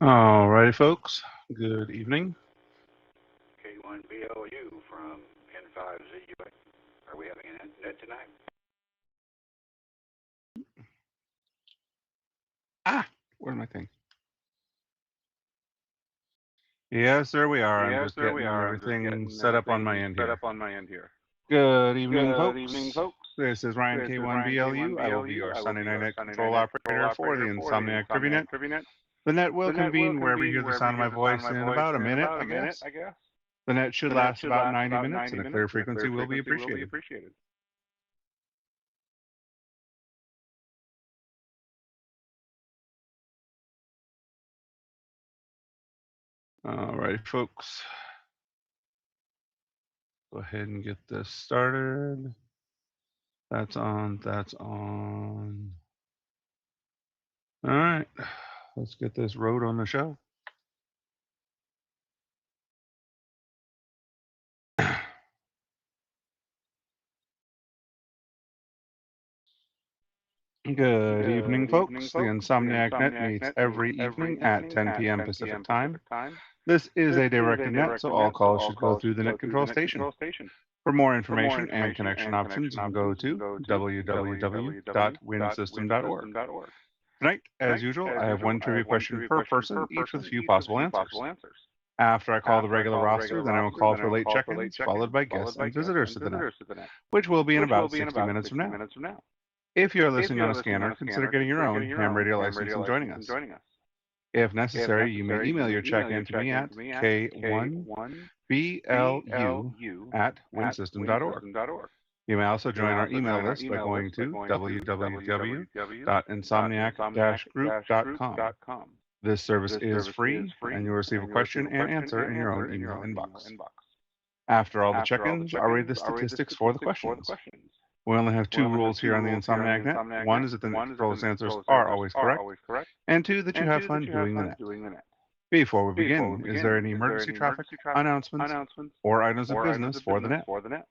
All righty, folks. Good evening. K1BLU from N5ZUA. Are we having an internet tonight? Where's my thing? Yes, there we are. I'm Yes, just there we getting are. I'm just everything getting set up on my everything end set here. up on my end here. Good evening, Good evening, folks. folks. This is Ryan This is Ryan K1BLU. I will be K1BLU. your I will Sunday be night your net Sunday control night net operator control for the operator for the Insomniac Insomniac Trivia. Trivia. The net will The net will convene wherever you convene hear the wherever sound you of my hear the sound voice of my in voice about a in minute, about I a minute, guess. I guess. The net should The net last should about last 90 about minutes, 90 and a minutes, clear and a frequency clear will be frequency will be appreciated. appreciated. All righty, folks. Go ahead and get this started. That's on. That's on. All right. Let's get this road on the show. Good evening, Good evening, folks. The folks. The Insomniac Net Insomniac meets Net meets every evening every at evening 10 at p.m. 10 Pacific p.m. Time. Pacific Time. This is This a is a directed net, so directed all net, so calls all should go calls through the should go net through the control net station. control station. For more For more information and information connection and options, connection you can go options, you can to go to www.winsystem.org. www.winsystem.org. Tonight, as Tonight, usual, as I have usual, one I trivia have one question trivia per question person, per each with a person, few each with a possible few answers. possible answers. After I call the After I regular call the roster, regular then I will roster, call then I for will late call for late check-ins, followed check-ins, by guests followed by and guests visitors and to the net, visitors to the net, which will be in which will about be in 60 about minutes from 60 now. minutes from now. If you are If listening you on are a listening on scanner, a consider scanner, getting your consider own getting your ham own radio ham license radio and joining license and us. joining us. If If necessary, you may necessary, you email may your email your check-in to me check-in at to me at K1BLU K1BLU at at winsystem.org. winsystem.org. You may also You may join our also email join our list by email list going by to going to www.insomniac-group.com. www.insomniac-group.com. This service This is service is free, and free, you'll receive a and you'll receive question a and question answer and in your answer own in your email own email inbox. inbox. After all the After all the check-ins, I'll read check-ins, the I'll read the statistics for the statistics for the questions. questions. We only have We two only have rules here two on the rules here on the Insomniac Net. Insomniac One Net. is that the net One is that the control's net answers control's are answers always are correct, always correct, and two, that you and have two, that fun you have doing the fun net. doing the net. Before we Before we begin, is there begin, any is there emergency any traffic, emergency traffic, announcements, announcements, or items of or items business of for the business net? for the net?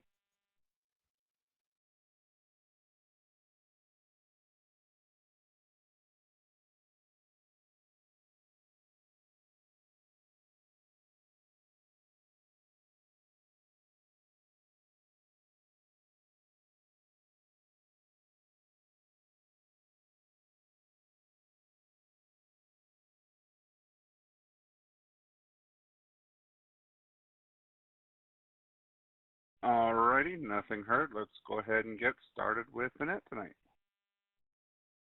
Alrighty, nothing heard. Let's go ahead and get started with the net tonight.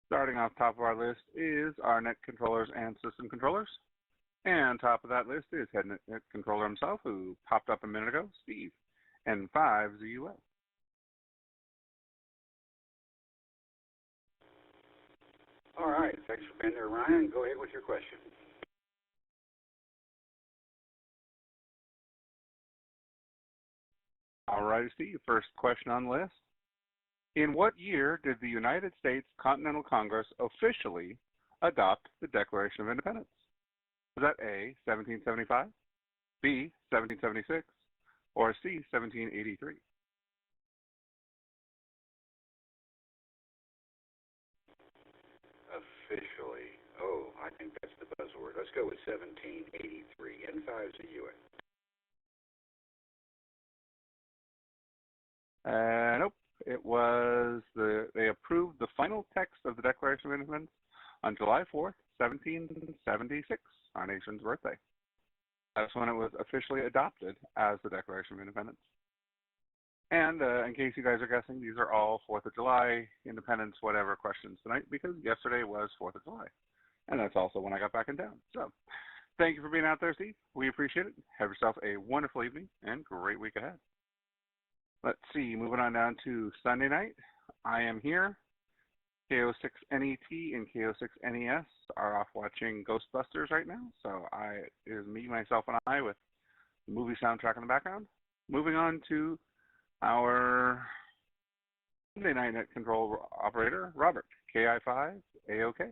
Starting off top of our list is our net controllers and system controllers. And top of that list is head net controller himself, who popped up a minute ago, Steve, N5ZUA. All right, thanks for being there, Ryan. Go ahead with your question. Alrighty, Steve, first question on the list. In what year did the United States Continental Congress officially adopt the Declaration of Independence? Was that A, 1775, B, 1776, or C, 1783? Officially. Oh, I think that's the buzzword. Let's go with 1783, N5ZUA. Nope. It was they approved the final text of the Declaration of Independence on July 4th, 1776, our nation's birthday. That's when it was officially adopted as the Declaration of Independence. And in case you guys are guessing, these are all 4th of July, Independence, whatever questions tonight, because yesterday was 4th of July. And that's also when I got back in town. So thank you for being out there, Steve. We appreciate it. Have yourself a wonderful evening and great week ahead. Let's see, moving on down to Sunday night. I am here. KO6NET and KO6NES are off watching Ghostbusters right now. So it is me, myself, and I with the movie soundtrack in the background. Moving on to our Sunday night net control operator, Robert, KI5AOK.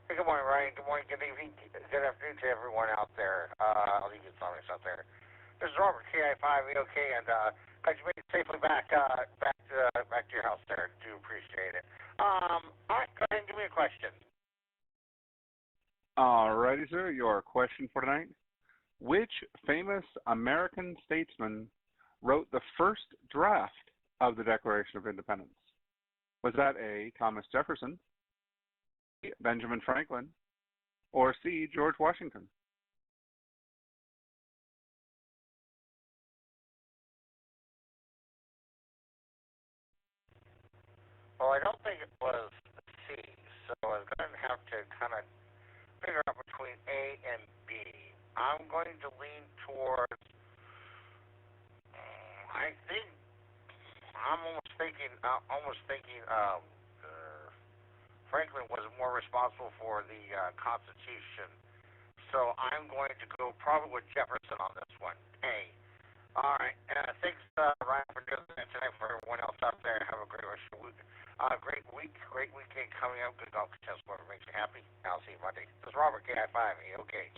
Hey, good morning, Ryan. Good morning, good evening, good afternoon to everyone out there. All you good farmers out there. This is Robert, KI5, OK, and glad you made it safely back to your house there. Do appreciate it. All right, go ahead and give me a question. Alrighty, sir. Your question for tonight. Which famous American statesman wrote the first draft of the Declaration of Independence? Was that A, Thomas Jefferson, B, Benjamin Franklin, or C, George Washington? Well, I don't think it was C, so I was going to have to kind of figure out between A and B. I'm going to lean towards, I think, I'm almost thinking Franklin was more responsible for the Constitution. So I'm going to go probably with Jefferson on this one. A. All right. Thanks, Ryan, for doing that tonight. For everyone else out there, have a great rest of your week. Great weekend coming up. Good golf contest, whatever makes you happy. I'll see you Monday. This is Robert, KI5. Okay.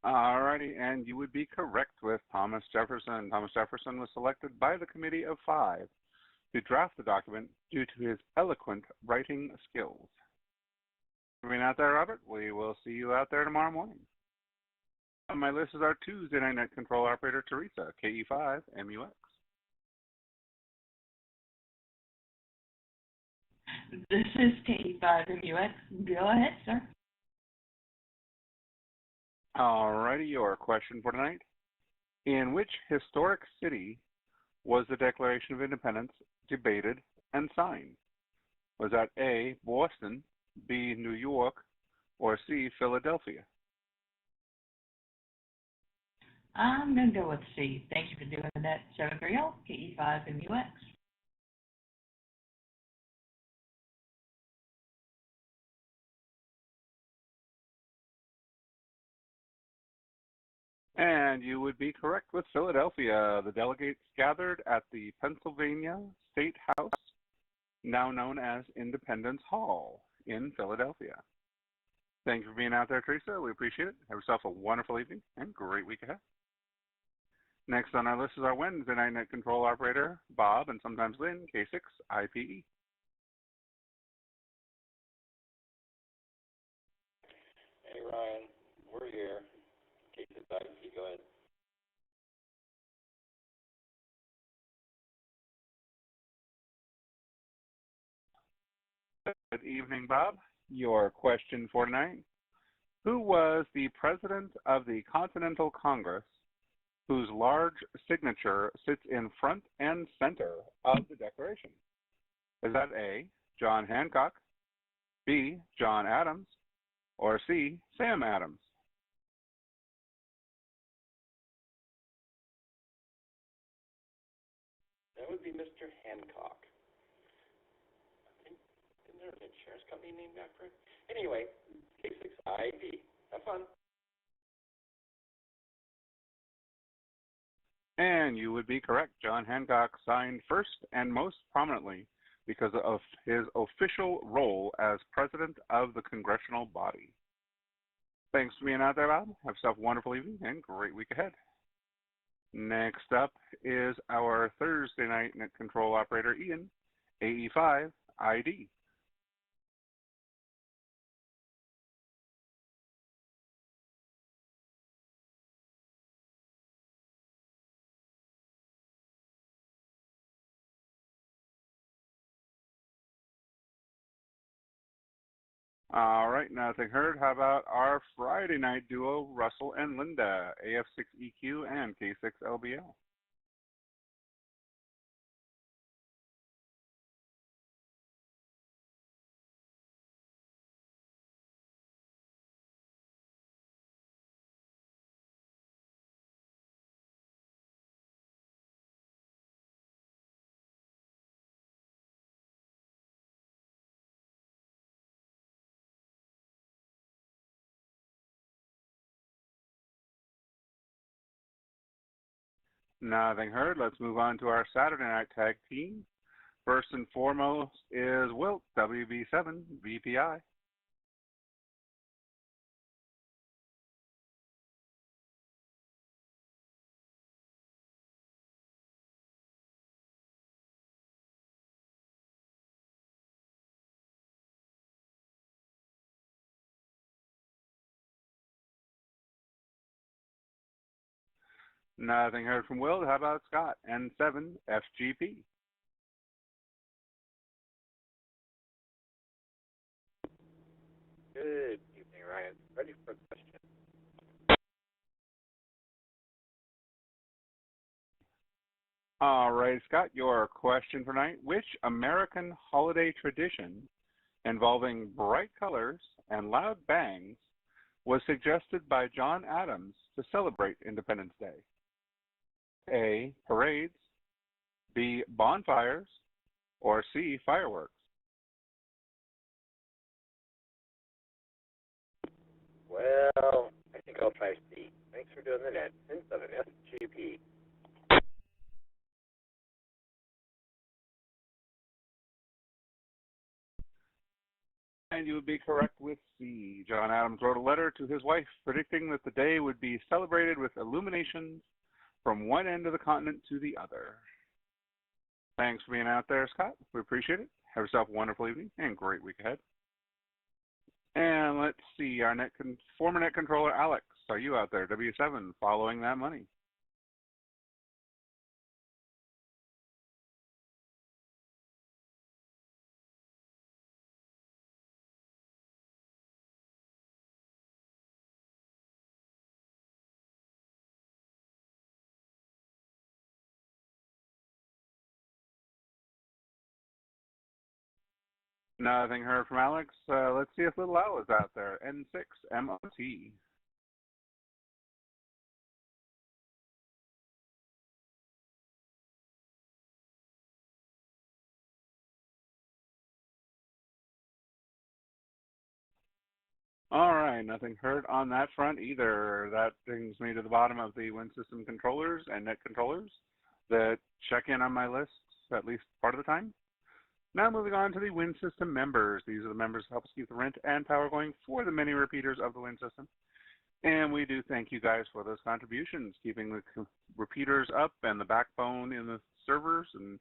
Alrighty, and you would be correct with Thomas Jefferson. Thomas Jefferson was selected by the Committee of Five to draft the document due to his eloquent writing skills. Being out there, Robert, we will see you out there tomorrow morning. On my list is our Tuesday night net control operator, Teresa, K1BLU. This is K1BLU. Go ahead, sir. Alrighty, your question for tonight. In which historic city was the Declaration of Independence debated and signed? Was that A, Boston, B, New York, or C, Philadelphia? I'm going to go with C. Thank you for doing that, 730 K1BLU. And you would be correct with Philadelphia. The delegates gathered at the Pennsylvania State House, now known as Independence Hall in Philadelphia. Thank you for being out there, Teresa. We appreciate it. Have yourself a wonderful evening and great week ahead. Next on our list is our Wednesday night net control operator, Bob, and sometimes Lynn, K6IPE. Hey, Ryan. We're here. K6IPE, go ahead. Good evening, Bob. Your question for tonight. Who was the president of the Continental Congress whose large signature sits in front and center of the Declaration? Is that A, John Hancock, B, John Adams, or C, Sam Adams? That would be Mr. Hancock. I think, isn't there an insurance company named after him? Anyway, K6IPE. Have fun. And you would be correct. John Hancock signed first and most prominently because of his official role as president of the congressional body. Thanks for being out there, Bob. Have yourself a wonderful evening and great week ahead. Next up is our Thursday night net control operator, Ian, AE5ID. All right, nothing heard. How about our Friday night duo, Russell and Linda, AF6EQ and K6LBL? Nothing heard. Let's move on to our Saturday night tag team. First and foremost is Wilt, WB7, VPI. Nothing heard from Will. How about Scott? N7 FGP. Good evening, Ryan. Ready for a question? All right, Scott, your question for tonight. Which American holiday tradition involving bright colors and loud bangs was suggested by John Adams to celebrate Independence Day? A, parades, B, bonfires, or C, fireworks? Well, I think I'll try C. Thanks for doing the net. Instead of SGP. And you would be correct with C. John Adams wrote a letter to his wife predicting that the day would be celebrated with illuminations from one end of the continent to the other. Thanks for being out there, Scott. We appreciate it. Have yourself a wonderful evening and great week ahead. And let's see, our former net controller, Alex. Are you out there, W7, following that money? Nothing heard from Alex. Let's see if little Al is out there. N6 MOT. All right, nothing heard on that front either. That brings me to the bottom of the Win System controllers and net controllers that check in on my list at least part of the time. Now moving on to the Win System members. These are the members who help us keep the rent and power going for the many repeaters of the Win System. And we do thank you guys for those contributions, keeping the repeaters up and the backbone in the servers and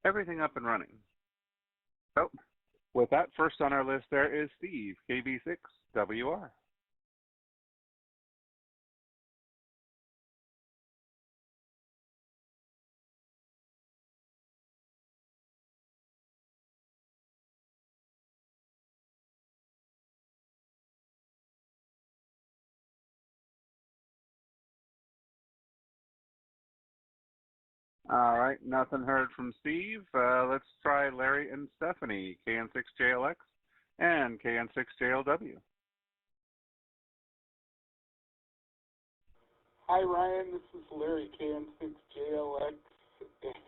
everything up and running. So with that, first on our list there is Steve, KB6WR. All right, nothing heard from Steve. Let's try Larry and Stephanie, KN6JLX and KN6JLW. Hi, Ryan. This is Larry, KN6JLX,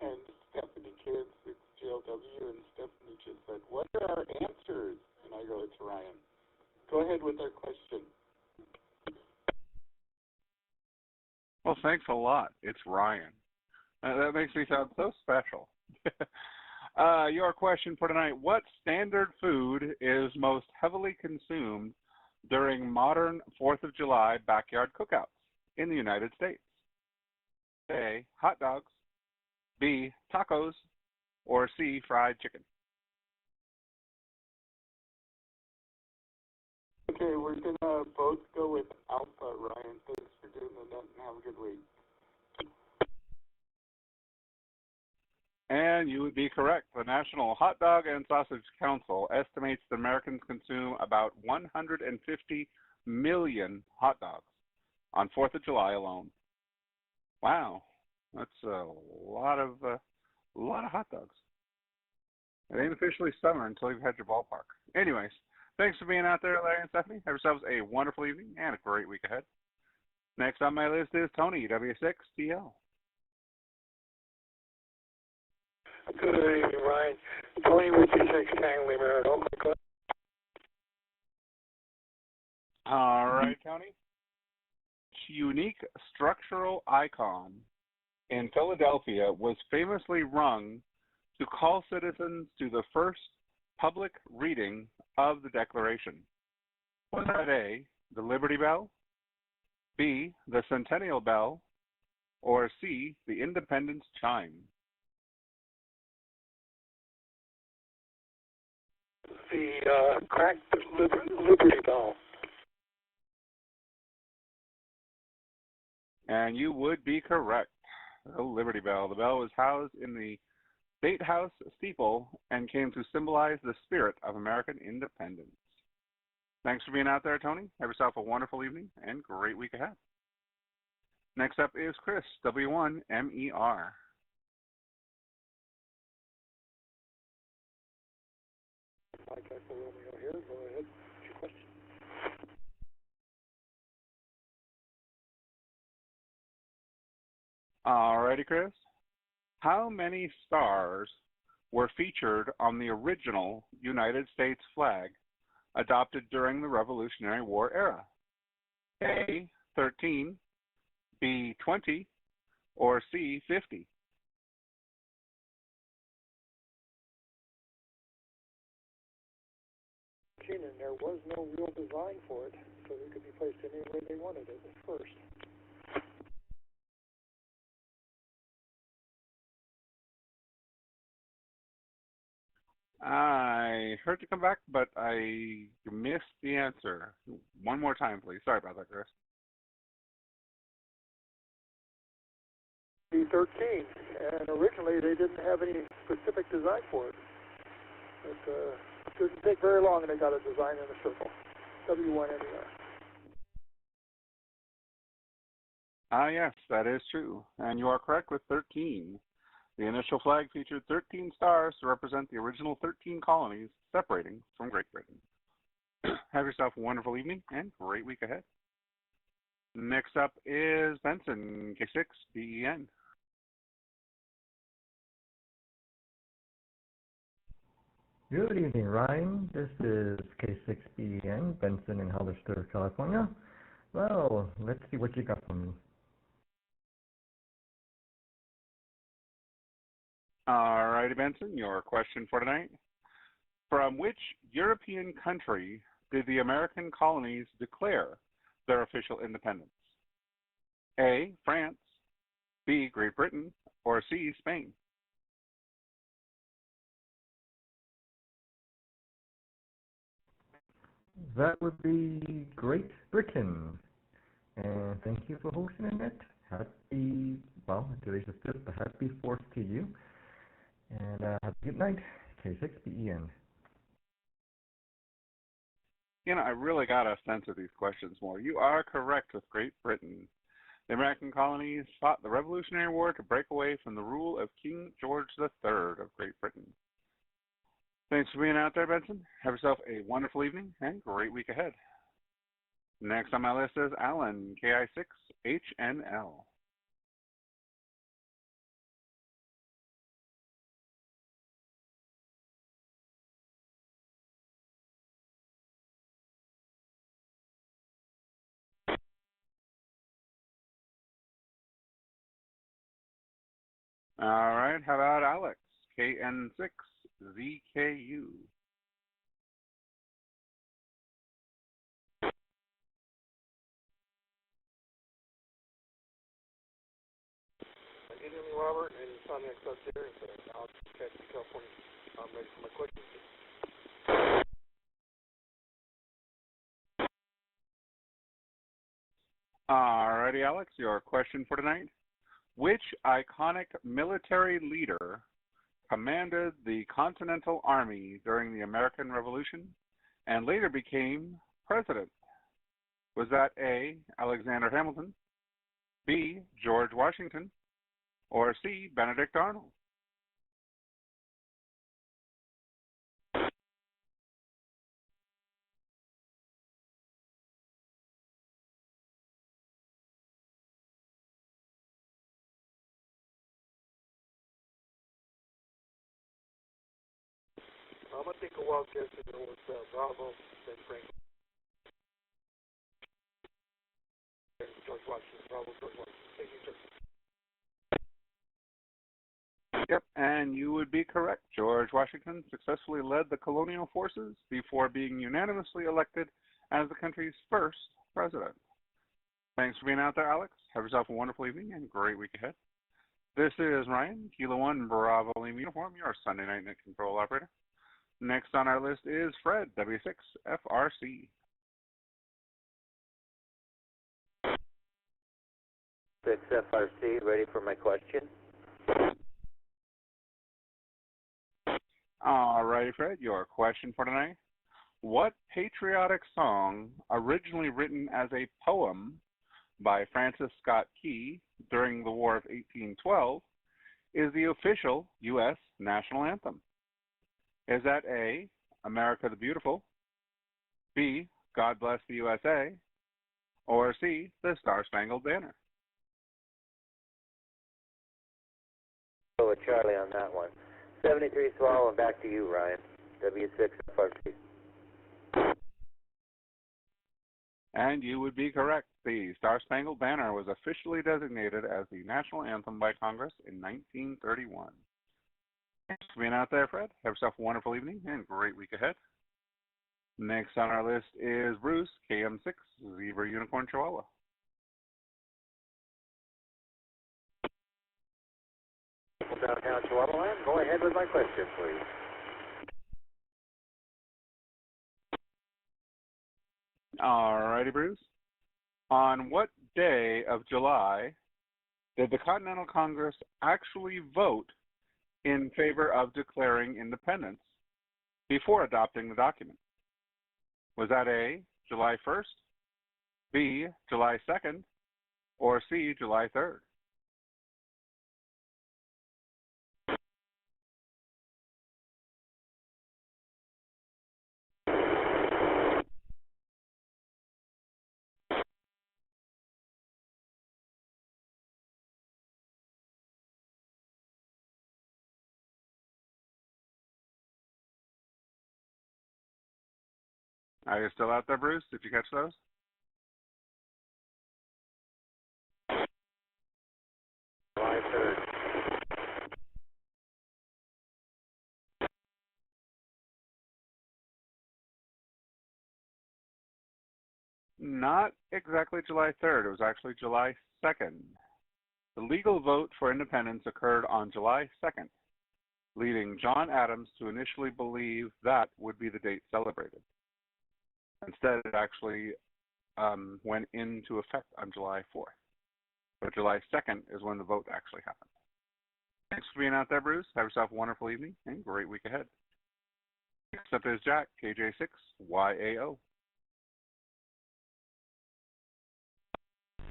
and Stephanie, KN6JLW, and Stephanie just said, what are our answers? And I go, it's Ryan. Go ahead with our question. Well, thanks a lot. It's Ryan. That makes me sound so special. Your question for tonight, what standard food is most heavily consumed during modern 4th of July backyard cookouts in the United States? A, hot dogs, B, tacos, or C, fried chicken? Okay, we're going to both go with Alpha, Ryan. Thanks for doing the net, and have a good week. And you would be correct. The National Hot Dog and Sausage Council estimates that Americans consume about 150 million hot dogs on 4th of July alone. Wow, that's a lot of hot dogs. It ain't officially summer until you've had your ballpark. Anyways, thanks for being out there, Larry and Stephanie. Have yourselves a wonderful evening and a great week ahead. Next on my list is Tony, W6TL. Good evening, Ryan. Tony with you, 6 Tango Lima. Oh, my God. All right, Tony. Unique structural icon in Philadelphia was famously rung to call citizens to the first public reading of the Declaration. Was that A, the Liberty Bell, B, the Centennial Bell, or C, the Independence Chime? The cracked Liberty Bell. And you would be correct. The Liberty Bell. The bell was housed in the State House steeple and came to symbolize the spirit of American independence. Thanks for being out there, Tony. Have yourself a wonderful evening and great week ahead. Next up is Chris, W1MER. Mike Echo Romeo here. Go ahead. What's your question? Alrighty, Chris. How many stars were featured on the original United States flag adopted during the Revolutionary War era? A, 13, B, 20, or C, 50? And there was no real design for it, so it could be placed any way they wanted it at first. I heard you come back, but I missed the answer. One more time, please. Sorry about that, Chris. B-13, and originally they didn't have any specific design for it. It didn't take very long, and they got a design in a circle. W1MER. Yes, that is true. And you are correct with 13. The initial flag featured 13 stars to represent the original 13 colonies separating from Great Britain. Have yourself a wonderful evening and great week ahead. Next up is Benson, K6BEN. Good evening, Ryan. This is K6BEN, Benson in Hollister, California. Well, let's see what you got for me. Alrighty, Benson, your question for tonight. From which European country did the American colonies declare their official independence? A, France, B, Great Britain, or C, Spain? That would be Great Britain. And thank you for hosting it. Today's the 5th, but happy 4th to you. And have a good night. K6BEN. I really got to censor these questions more. You are correct with Great Britain. The American colonies fought the Revolutionary War to break away from the rule of King George III of Great Britain. Thanks for being out there, Benson. Have yourself a wonderful evening and great week ahead. Next on my list is Alan, KI6HNL. All right, how about Alex, KN6ZKU? Good evening, Robert, and Insomniac up there. So I'll catch you, California. I'm ready for my question. Alrighty, Alex, your question for tonight. Which iconic military leader commanded the Continental Army during the American Revolution and later became president? Was that A, Alexander Hamilton, B, George Washington, or C, Benedict Arnold? I'm going to take a wild guess and go with Bravo, then Franklin. George Washington. Bravo, George Washington. Thank you, sir. Yep, and you would be correct. George Washington successfully led the colonial forces before being unanimously elected as the country's first president. Thanks for being out there, Alex. Have yourself a wonderful evening and great week ahead. This is Ryan, Kilo 1 Bravo Lima Uniform, your Sunday night net control operator. Next on our list is Fred, W6FRC. K6FRC, ready for my question. All righty, Fred, your question for tonight. What patriotic song, originally written as a poem by Francis Scott Key during the War of 1812, is the official U.S. national anthem? Is that A, America the Beautiful, B, God Bless the USA, or C, the Star-Spangled Banner? Go with Charlie on that one. 73 Swallow, and back to you, Ryan. W6FRC. And you would be correct. The Star-Spangled Banner was officially designated as the national anthem by Congress in 1931. Thanks for being out there, Fred. Have yourself a wonderful evening and great week ahead. Next on our list is Bruce, KM6, Zebra Unicorn Chihuahua. Downtown Chihuahua Land, go ahead with my question, please. All righty, Bruce. On what day of July did the Continental Congress actually vote in favor of declaring independence before adopting the document? Was that A, July 1st, B, July 2nd, or C, July 3rd? Are you still out there, Bruce? Did you catch those? July 3rd. Not exactly July 3rd. It was actually July 2nd. The legal vote for independence occurred on July 2nd, leading John Adams to initially believe that would be the date celebrated. Instead, it actually went into effect on July 4th. But July 2nd is when the vote actually happened. Thanks for being out there, Bruce. Have yourself a wonderful evening and great week ahead. Next up is Jack, KJ6YAO.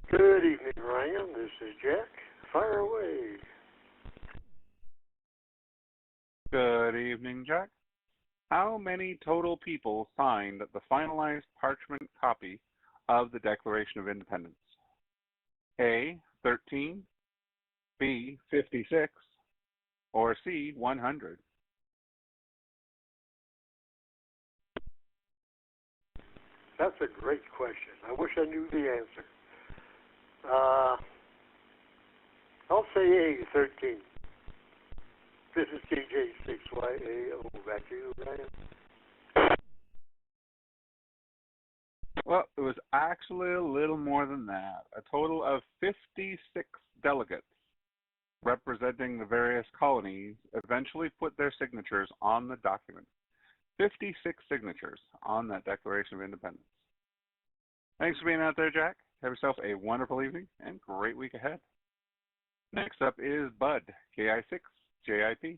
Good evening, Ryan. This is Jack. Fire away. Good evening, Jack. How many total people signed the finalized parchment copy of the Declaration of Independence? A, 13, B, 56, or C, 100? That's a great question. I wish I knew the answer. I'll say A, 13. This is KJ6YAO. Back to you, Ryan. Well, it was actually a little more than that. A total of 56 delegates representing the various colonies eventually put their signatures on the document. 56 signatures on that Declaration of Independence. Thanks for being out there, Jack. Have yourself a wonderful evening and great week ahead. Next up is Bud, KI6JIP.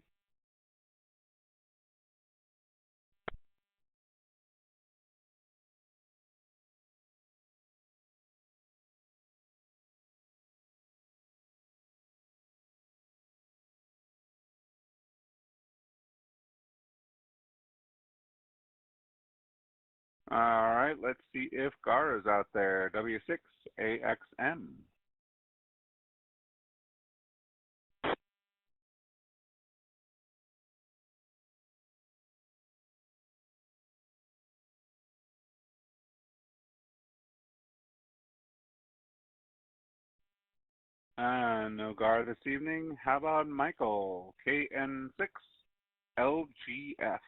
All right, let's see if Gar is out there. W6AXM. No Gar this evening. How about Michael, KN6LGF?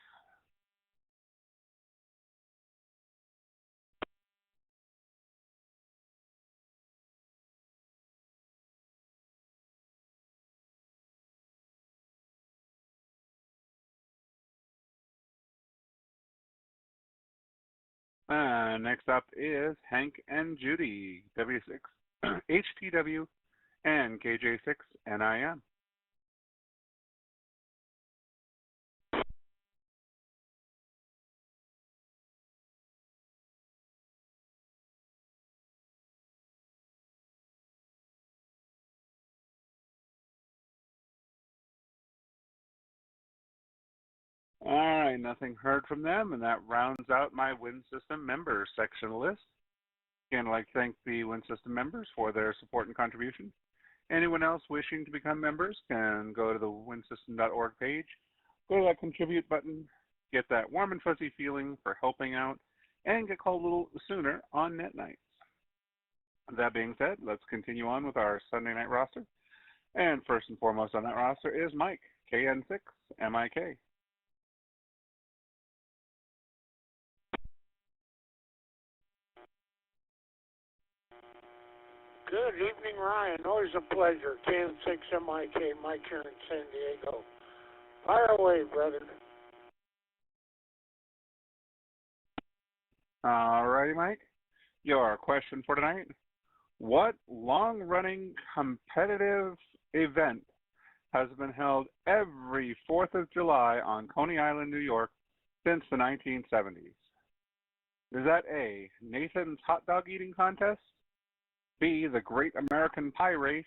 Next up is Hank and Judy, W6HTW and KJ6NIM. All right, nothing heard from them, and that rounds out my Wind System members section list. Again, I'd like to thank the Wind System members for their support and contribution. Anyone else wishing to become members can go to the windsystem.org page, go to that contribute button, get that warm and fuzzy feeling for helping out, and get called a little sooner on net nights. That being said, let's continue on with our Sunday night roster. And first and foremost on that roster is Mike, KN6MIK. Good evening, Ryan. Always a pleasure. K6MIK, Mike here in San Diego. Fire away, brother. All righty, Mike. Your question for tonight: what long-running competitive event has been held every 4th of July on Coney Island, New York since the 1970s? Is that A, Nathan's Hot Dog Eating Contest, B, the Great American Pie Race,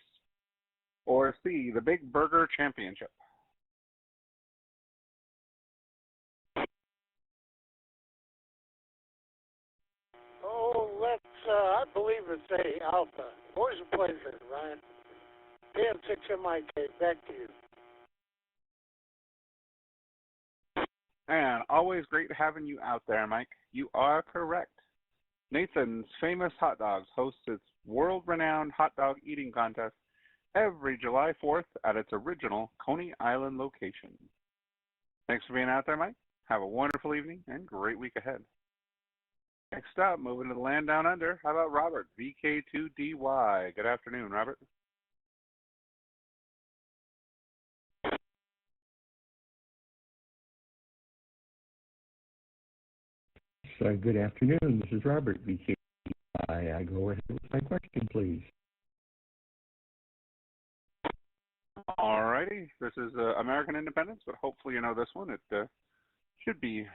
or C, the Big Burger Championship? Oh, I believe it's A, Alpha. Always a pleasure, Ryan. K6MIK, back to you. And always great having you out there, Mike. You are correct. Nathan's Famous Hot Dogs hosts its world-renowned hot dog eating contest every July 4th at its original Coney Island location. Thanks for being out there, Mike. Have a wonderful evening and great week ahead. Next up, moving to the land down under, how about Robert, VK2DY? Good afternoon, Robert. Good afternoon. This is Robert, VK2DY. I go ahead with my question, please. All righty. This is American Independence, but hopefully you know this one. It should be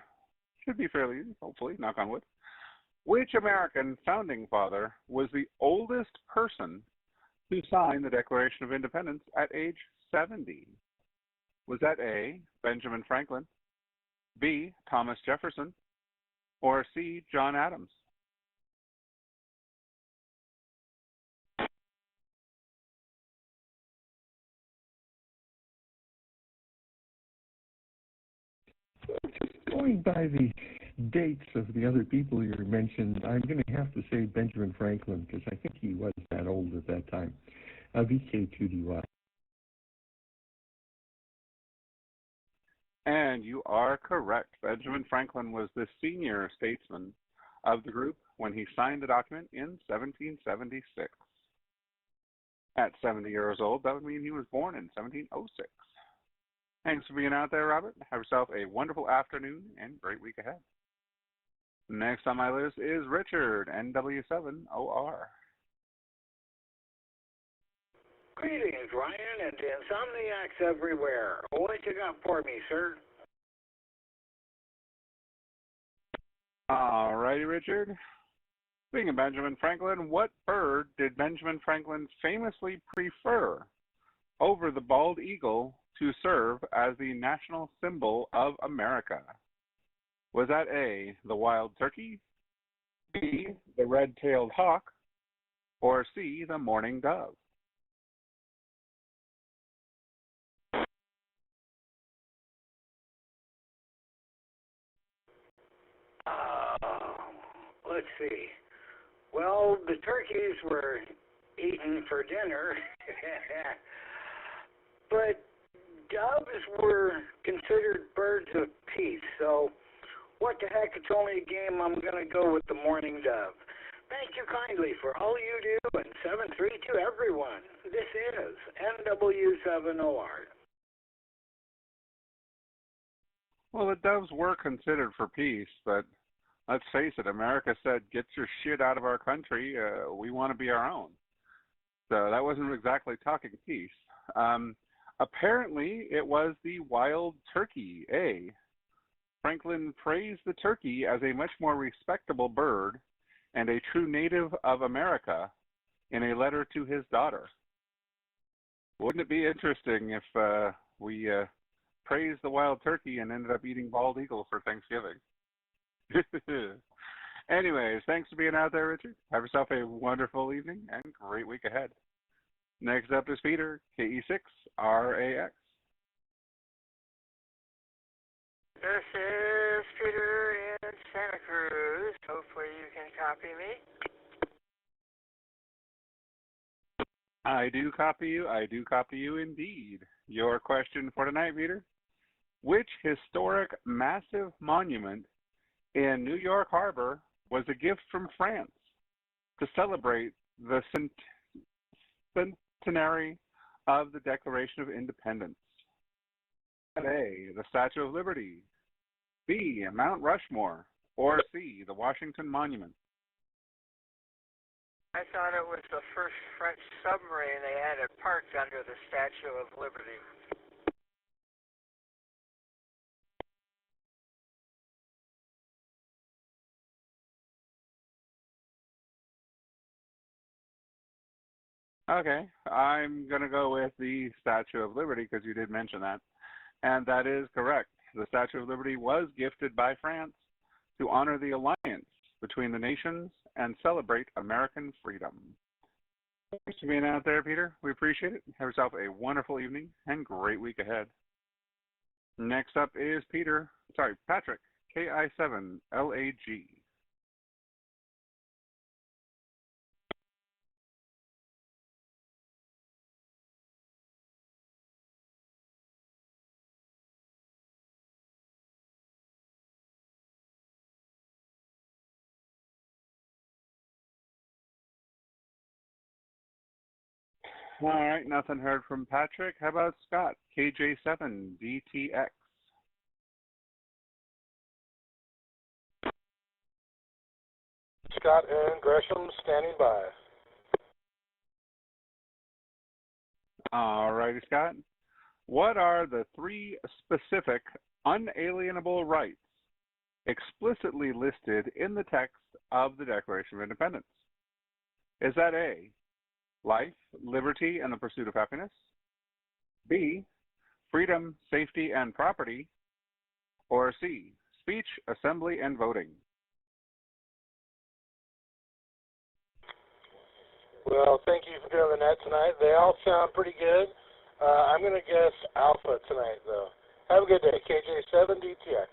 fairly easy, hopefully, knock on wood. Which American founding father was the oldest person to sign the Declaration of Independence at age 70? Was that A, Benjamin Franklin, B, Thomas Jefferson, or C, John Adams? Just going by the dates of the other people you mentioned, I'm going to have to say Benjamin Franklin, because I think he was that old at that time. VK2DY. And you are correct. Benjamin Franklin was the senior statesman of the group when he signed the document in 1776. At 70 years old, that would mean he was born in 1706. Thanks for being out there, Robert. Have yourself a wonderful afternoon and great week ahead. Next on my list is Richard, NW7OR. Greetings, Ryan, and Insomniacs everywhere. What you got for me, sir? All righty, Richard. Speaking of Benjamin Franklin, what bird did Benjamin Franklin famously prefer over the bald eagle to serve as the national symbol of America? Was that A, the wild turkey, B, the red-tailed hawk, or C, the mourning dove? Let's see. Well, the turkeys were eaten for dinner, but doves were considered birds of peace, so what the heck, it's only a game. I'm going to go with the mourning dove. Thank you kindly for all you do, and 7-3 to everyone. This is NW7OR. Well, the doves were considered for peace, but let's face it, America said, get your shit out of our country. We want to be our own. So that wasn't exactly talking peace. Apparently, it was the wild turkey, A. Franklin praised the turkey as a much more respectable bird and a true native of America in a letter to his daughter. Wouldn't it be interesting if we praised the wild turkey and ended up eating bald eagle for Thanksgiving? Anyways, thanks for being out there, Richard. Have yourself a wonderful evening and great week ahead. Next up is Peter, KE6RAX. This is Peter in Santa Cruz. Hopefully you can copy me. I do copy you indeed. Your question for tonight, Peter. Which historic massive monument in New York Harbor was a gift from France to celebrate the centenary of the Declaration of Independence? A, the Statue of Liberty. B, Mount Rushmore. Or C, the Washington Monument. I thought it was the first French submarine they had it parked under the Statue of Liberty. Okay, I'm going to go with the Statue of Liberty because you did mention that. And that is correct. The Statue of Liberty was gifted by France to honor the alliance between the nations and celebrate American freedom. Thanks for being out there, Peter. We appreciate it. Have yourself a wonderful evening and great week ahead. Next up is Patrick, KI7LAG. All right, nothing heard from Patrick. How about Scott, KJ7DTX? Scott and Gresham standing by. All righty, Scott. What are the three specific unalienable rights explicitly listed in the text of the Declaration of Independence? Is that A, life, liberty, and the pursuit of happiness? B, freedom, safety, and property? Or C, speech, assembly, and voting? Well, thank you for doing that tonight. They all sound pretty good. I'm going to guess Alpha tonight, though. Have a good day. KJ7DTX.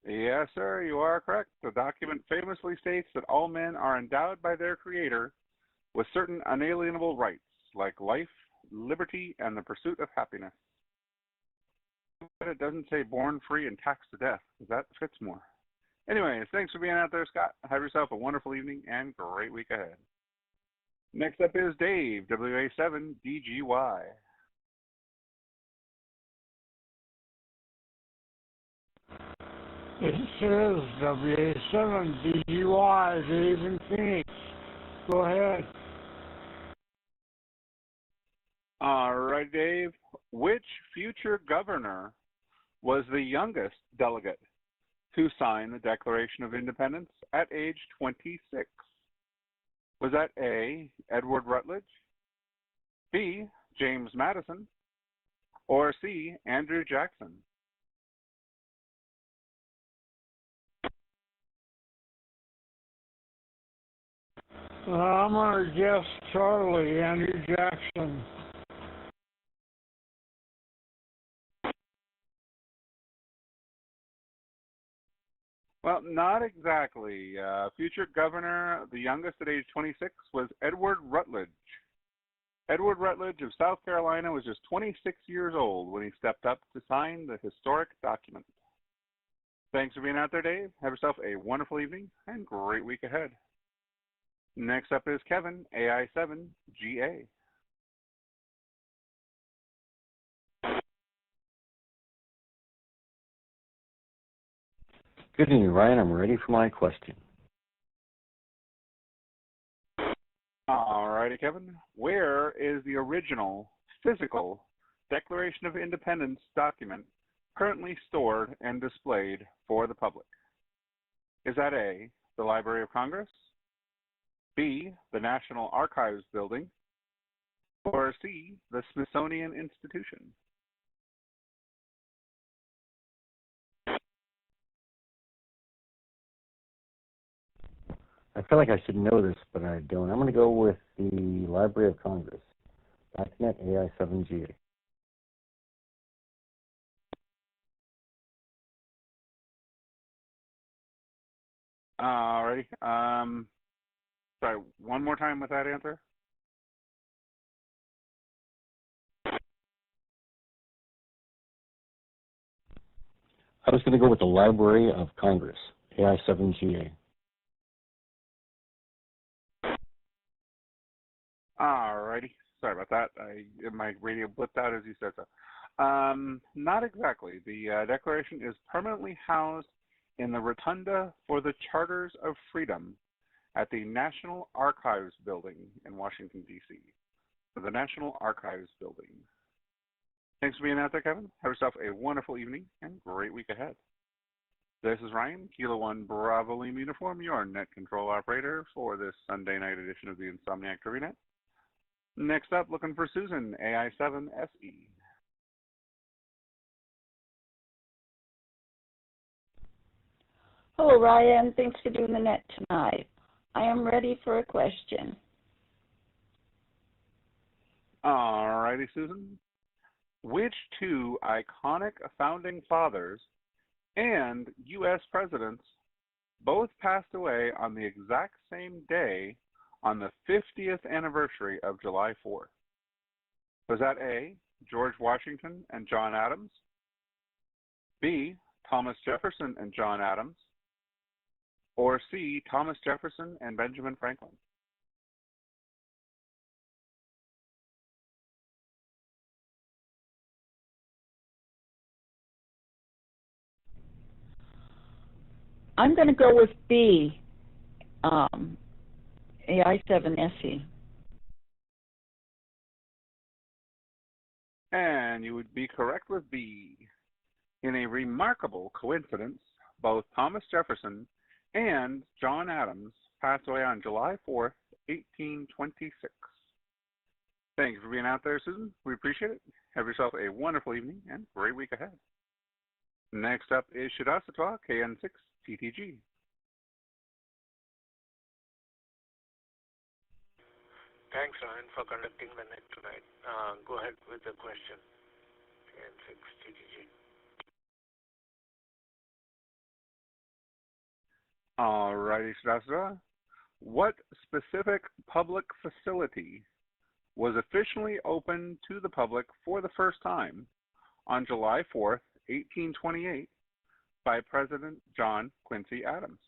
Yes, sir, you are correct. The document famously states that all men are endowed by their Creator with certain unalienable rights, like life, liberty, and the pursuit of happiness. But it doesn't say born free and taxed to death, because that fits more. Anyways, thanks for being out there, Scott. Have yourself a wonderful evening and great week ahead. Next up is Dave, WA7DGY. This is WA7DGY, Dave in Phoenix. Go ahead. All right, Dave. Which future governor was the youngest delegate to sign the Declaration of Independence at age 26? Was that A, Edward Rutledge, B, James Madison, or C, Andrew Jackson? I'm going to guess Charlie, Andrew Jackson. Well, not exactly. Future governor, the youngest at age 26, was Edward Rutledge. Edward Rutledge of South Carolina was just 26 years old when he stepped up to sign the historic document. Thanks for being out there, Dave. Have yourself a wonderful evening and great week ahead. Next up is Kevin, AI7GA. Good evening, Ryan. I'm ready for my question. righty, Kevin. Where is the original physical Declaration of Independence document currently stored and displayed for the public? Is that A, the Library of Congress, B, the National Archives Building, or C, the Smithsonian Institution? I feel like I should know this, but I don't. I'm going to go with the Library of Congress, document AI7GA. Alrighty. Sorry, one more time with that answer. I was going to go with the Library of Congress, AI7GA. Alrighty. Sorry about that. My radio blipped out as you said so. Not exactly. The Declaration is permanently housed in the Rotunda for the Charters of Freedom at the National Archives Building in Washington, D.C. For the National Archives Building. Thanks for being out there, Kevin. Have yourself a wonderful evening and great week ahead. This is Ryan, Kilo 1 Bravo Lima Uniform, your net control operator for this Sunday night edition of the Insomniac TriviaNet. Next up, looking for Susan, AI7SE. Hello, Ryan. Thanks for doing the net tonight. I am ready for a question. All righty, Susan. Which two iconic founding fathers and U.S. presidents both passed away on the exact same day on the 50th anniversary of July 4th? Was that A, George Washington and John Adams, B, Thomas Jefferson and John Adams, or C, Thomas Jefferson and Benjamin Franklin? I'm going to go with B, AI7SE. And you would be correct with B. In a remarkable coincidence, both Thomas Jefferson and John Adams passed away on July 4th, 1826. Thank you for being out there, Susan. We appreciate it. Have yourself a wonderful evening and great week ahead. Next up is Shidasatwa, KN6TTG. Thanks, Ryan, for conducting the net tonight. Go ahead with the question. KN6TTG. All righty, Shidasatwa. What specific public facility was officially opened to the public for the first time on July 4th, 1828 by President John Quincy Adams?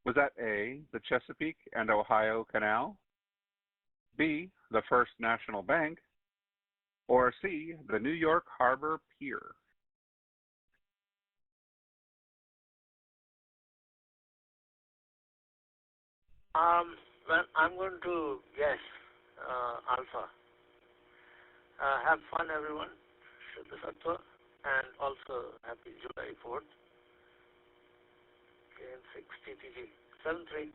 Was that A, the Chesapeake and Ohio Canal, B, the First National Bank, or C, the New York Harbor Pier? Well, I'm going to guess Alpha. Have fun, everyone. Shubha Sattva. And also, happy July 4th. KN6TTG. 7-3.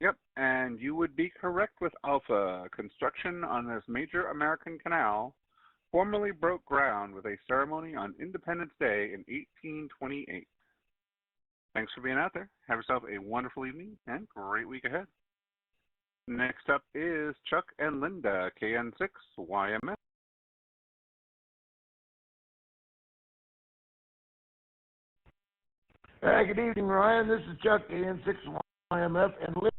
Yep, and you would be correct with Alpha. Construction on this major American canal formally broke ground with a ceremony on Independence Day in 1828. Thanks for being out there. Have yourself a wonderful evening and great week ahead. Next up is Chuck and Linda, KN6YMF. Good evening, Ryan. This is Chuck, KN6YMF, and Linda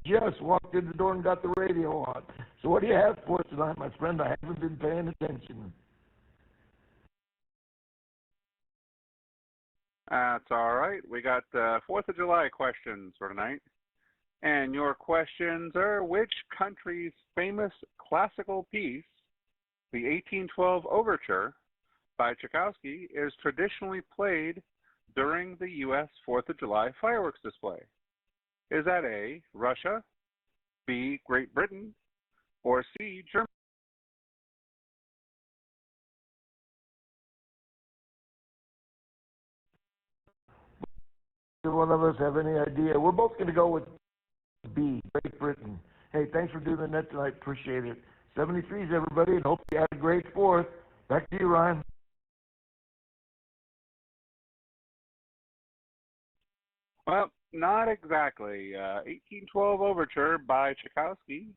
just walked in the door and got the radio on. So what do you have for us tonight, my friend? I haven't been paying attention. That's all right. We got 4th of July questions for tonight. And your questions are, which country's famous classical piece, the 1812 Overture by Tchaikovsky, is traditionally played during the U.S. 4th of July fireworks display? Is that A, Russia, B, Great Britain, or C, Germany? Does one of us have any idea? We're both going to go with B, Great Britain. Hey, thanks for doing the net tonight. Appreciate it. 73s, everybody, and hope you had a great 4th. Back to you, Ryan. Well, not exactly. 1812 Overture by Tchaikovsky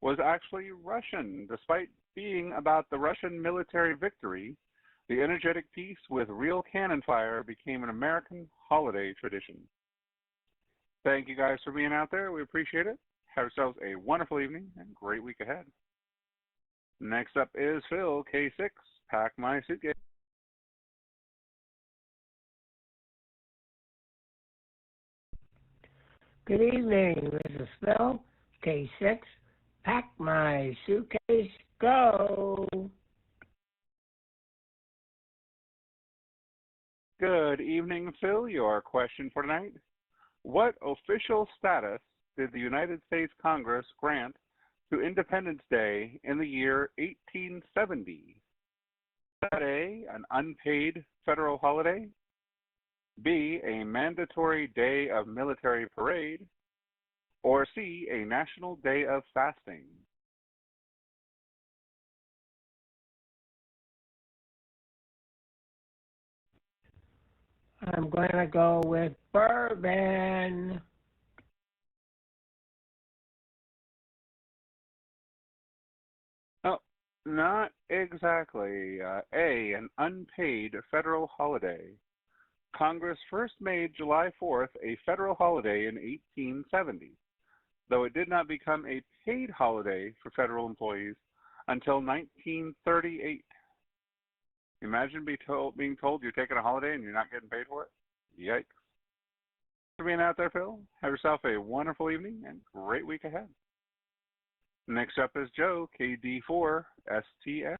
was actually Russian. Despite being about the Russian military victory, the energetic piece with real cannon fire became an American holiday tradition. Thank you guys for being out there. We appreciate it. Have yourselves a wonderful evening and great week ahead. Next up is Phil, K6, Pack My Suitcase. Good evening. This is Phil, K6. Pack my suitcase, go. Good evening, Phil. Your question for tonight. What official status did the United States Congress grant to Independence Day in the year 1870? Is that A, an unpaid federal holiday? B, a mandatory day of military parade? Or C, a national day of fasting? I'm going to go with bourbon. Oh, not exactly. A, an unpaid federal holiday. Congress first made July 4th a federal holiday in 1870, though it did not become a paid holiday for federal employees until 1938. Imagine being told you're taking a holiday and you're not getting paid for it. Yikes. Thanks for being out there, Phil. Have yourself a wonderful evening and great week ahead. Next up is Joe, KD4STS.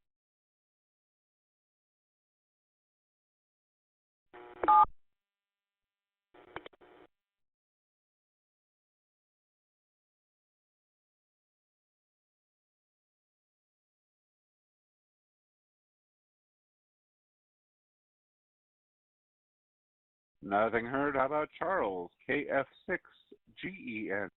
Nothing heard. How about Charles, KF6GEN?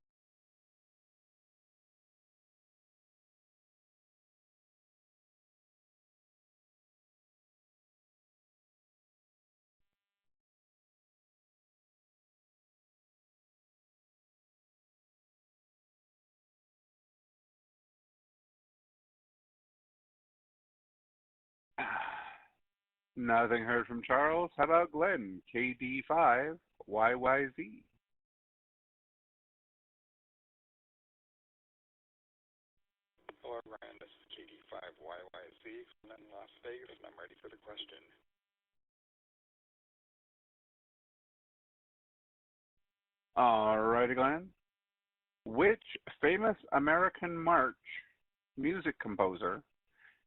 Nothing heard from Charles. How about Glenn, KD5YYZ? Hello, Ryan. This is KD5YYZ from Las Vegas, and I'm ready for the question. All righty, Glenn. Which famous American march music composer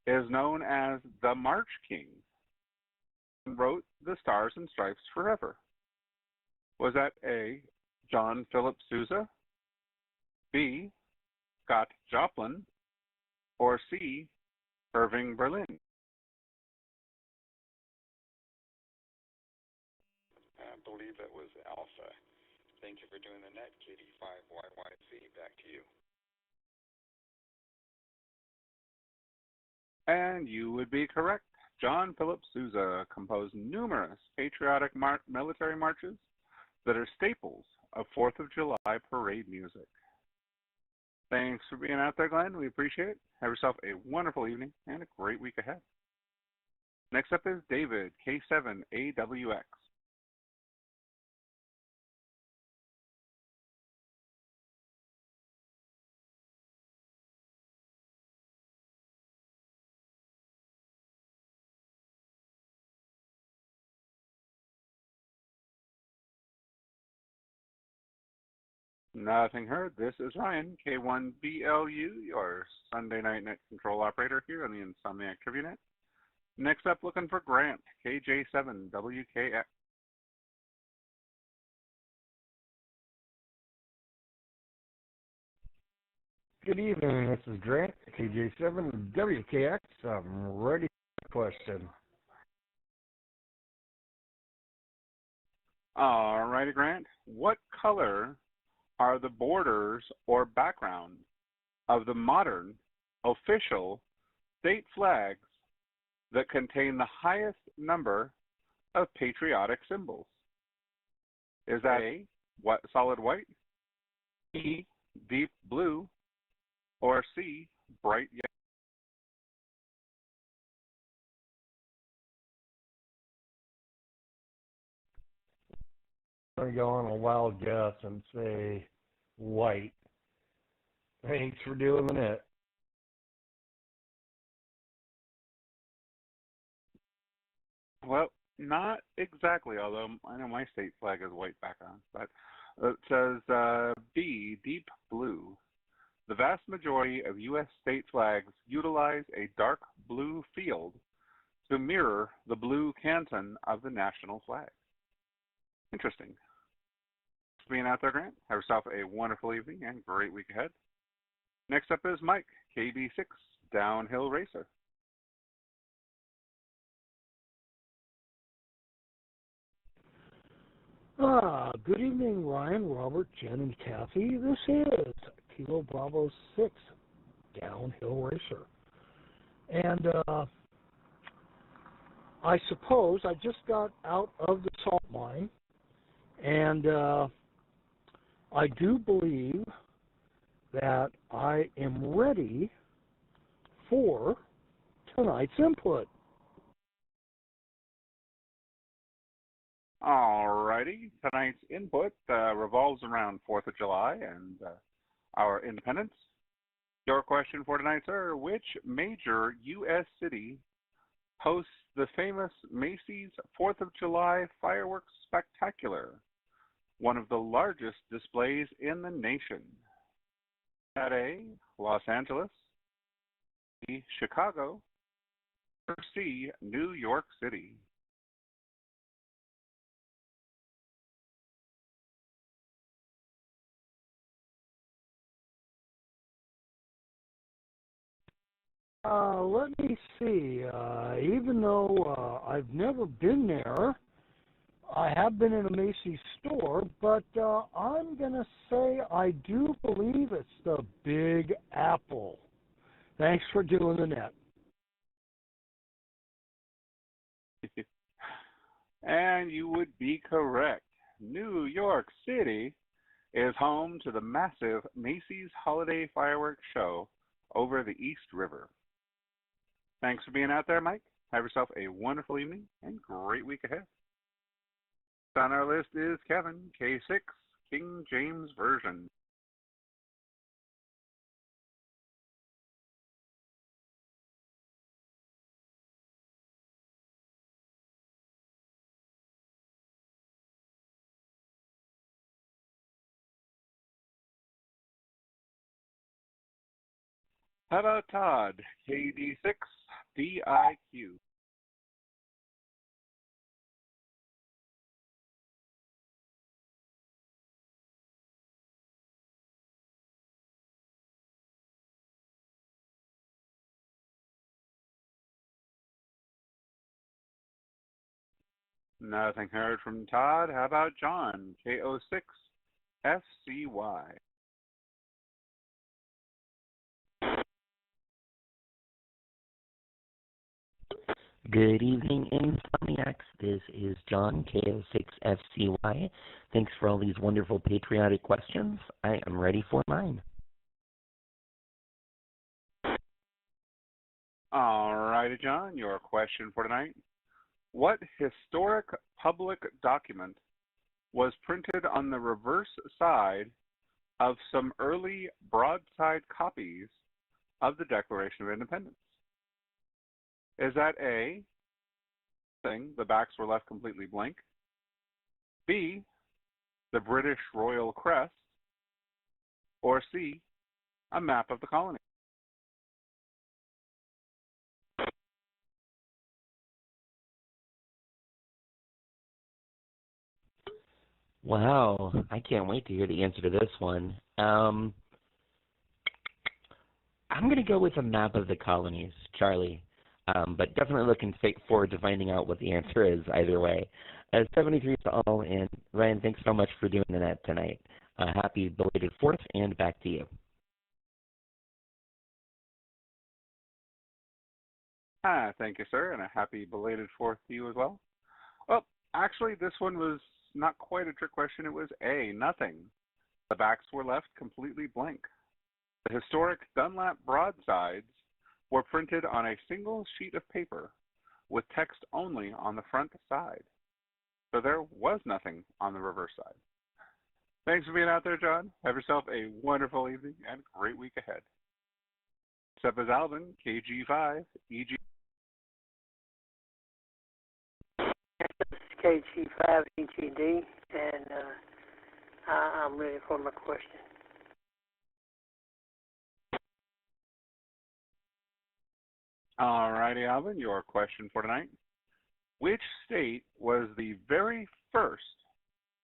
is known as the March King and wrote The Stars and Stripes Forever? Was that A, John Philip Sousa, B, Scott Joplin, or C, Irving Berlin? I believe that was Alpha. Thank you for doing the net, KD5YYZ. Back to you. And you would be correct. John Philip Sousa composed numerous patriotic military marches that are staples of 4th of July parade music. Thanks for being out there, Glenn. We appreciate it. Have yourself a wonderful evening and a great week ahead. Next up is David, K7AWX. Nothing heard. This is Ryan, K1BLU, your Sunday night net control operator here on the Insomniac TriviaNet. Next up, looking for Grant, KJ7WKX. Good evening. This is Grant, KJ7 WKX. I'm ready for the question. All righty, Grant. What color are the borders or background of the modern official state flags that contain the highest number of patriotic symbols? Is that A, solid white, B, deep blue, or C, bright yellow? I'm going to go on a wild guess and say white. Thanks for doing it. Well, not exactly, although I know my state flag is white background, but it says B, deep blue. The vast majority of U.S. state flags utilize a dark blue field to mirror the blue canton of the national flag. Interesting. Thanks for being out there, Grant. Have yourself a wonderful evening and great week ahead. Next up is Mike, KB6, Downhill Racer. Good evening, Ryan, Robert, Jen, and Kathy. This is Kilo Bravo 6, Downhill Racer. And I suppose I just got out of the salt mine, and I do believe that I am ready for tonight's input. Alrighty, tonight's input revolves around 4th of July and our independence. Your question for tonight, sir, which major U.S. city hosts the famous Macy's 4th of July Fireworks Spectacular, one of the largest displays in the nation? At A, Los Angeles, B, Chicago, or C, New York City? Let me see. Even though I've never been there, I have been in a Macy's store, but I'm going to say I do believe it's the Big Apple. Thanks for doing the net. And you would be correct. New York City is home to the massive Macy's Holiday Fireworks Show over the East River. Thanks for being out there, Mike. Have yourself a wonderful evening and great week ahead. On our list is Kevin, K6, King James Version. How about Todd, KD6, DIQ? Nothing heard from Todd. How about John, KO6, FCY? Good evening, Insomniacs. This is John, KO6FCY. Thanks for all these wonderful patriotic questions. I am ready for mine. All righty, John, your question for tonight. What historic public document was printed on the reverse side of some early broadside copies of the Declaration of Independence? Is that A, the backs were left completely blank, B, the British Royal Crest, or C, a map of the colony? Wow, I can't wait to hear the answer to this one. I'm going to go with a map of the colonies, Charlie. But definitely looking forward to finding out what the answer is either way. 73 to all, and Ryan, thanks so much for doing the net tonight. Happy belated 4th, and back to you. Thank you, sir, and a happy belated 4th to you as well. Well, actually, this one was not quite a trick question. It was A, nothing. The backs were left completely blank. The historic Dunlap broadsides were printed on a single sheet of paper with text only on the front side. So there was nothing on the reverse side. Thanks for being out there, John. Have yourself a wonderful evening and great week ahead. Next up is Alvin, KG5, EG. KG5 EGD, and I'm ready for my question. All righty, Alvin, your question for tonight. Which state was the very first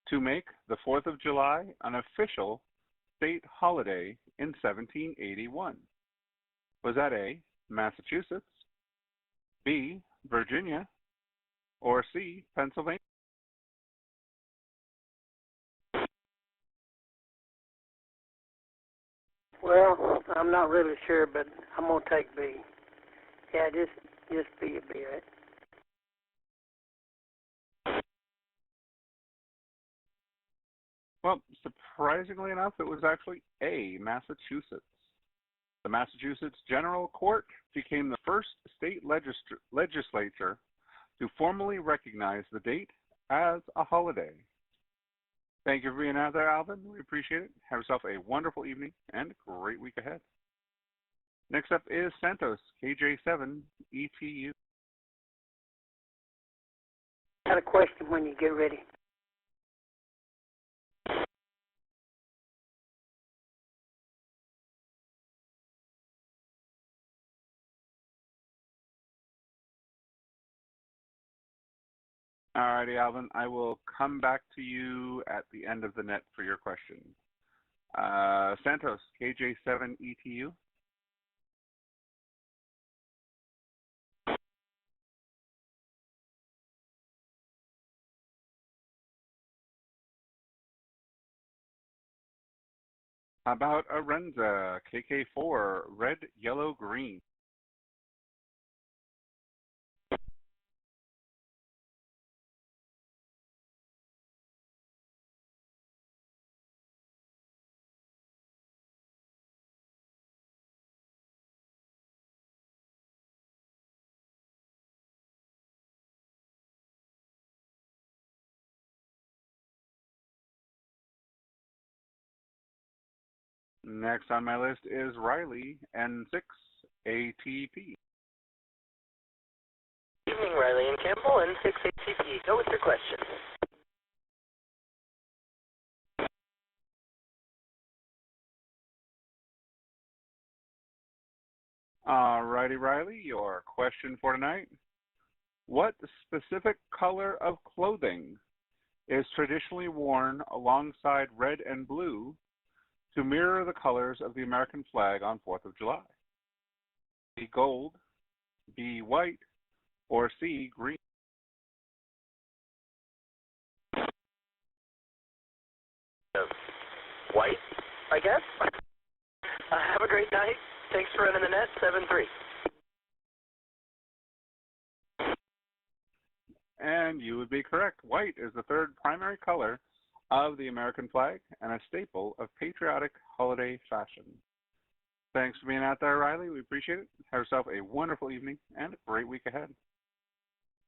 to make the 4th of July an official state holiday in 1781? Was that A, Massachusetts, B, Virginia, or C, Pennsylvania? Well, I'm not really sure, but I'm gonna take B. Yeah, just B, right? Well, surprisingly enough, it was actually A, Massachusetts. The Massachusetts General Court became the first state legislature to formally recognize the date as a holiday. Thank you for being out there, Alvin. We appreciate it. Have yourself a wonderful evening and a great week ahead. Next up is Santos, KJ7, ETU. Got a question when you get ready. Alrighty, Alvin. I will come back to you at the end of the net for your question. Santos, KJ7 ETU. How about Arenza, KK4, red, yellow, green? Next on my list is Riley, N6, ATP. Good evening, Riley and Campbell, N6 ATP. Go with your question. Alrighty, Riley, your question for tonight. What specific color of clothing is traditionally worn alongside red and blue to mirror the colors of the American flag on 4th of July? B, gold, B, white, or C, green? White, I guess. Have a great night. Thanks for running the net, 7-3. And you would be correct. White is the third primary color of the American flag and a staple of patriotic holiday fashion. Thanks for being out there, Riley. We appreciate it. Have yourself a wonderful evening and a great week ahead.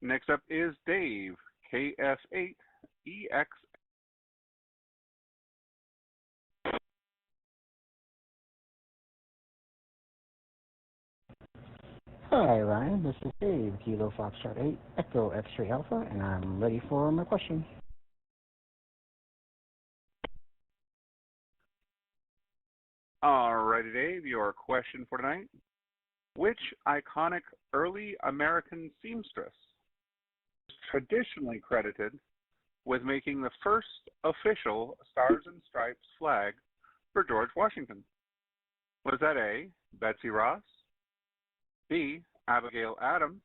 Next up is Dave, KF8EX. Hi, Ryan. This is Dave, Kilo Foxtrot 8, Echo X-Ray Alpha, and I'm ready for my question. Alrighty, Dave, your question for tonight. Which iconic early American seamstress is traditionally credited with making the first official Stars and Stripes flag for George Washington? Was that A, Betsy Ross, B. Abigail Adams,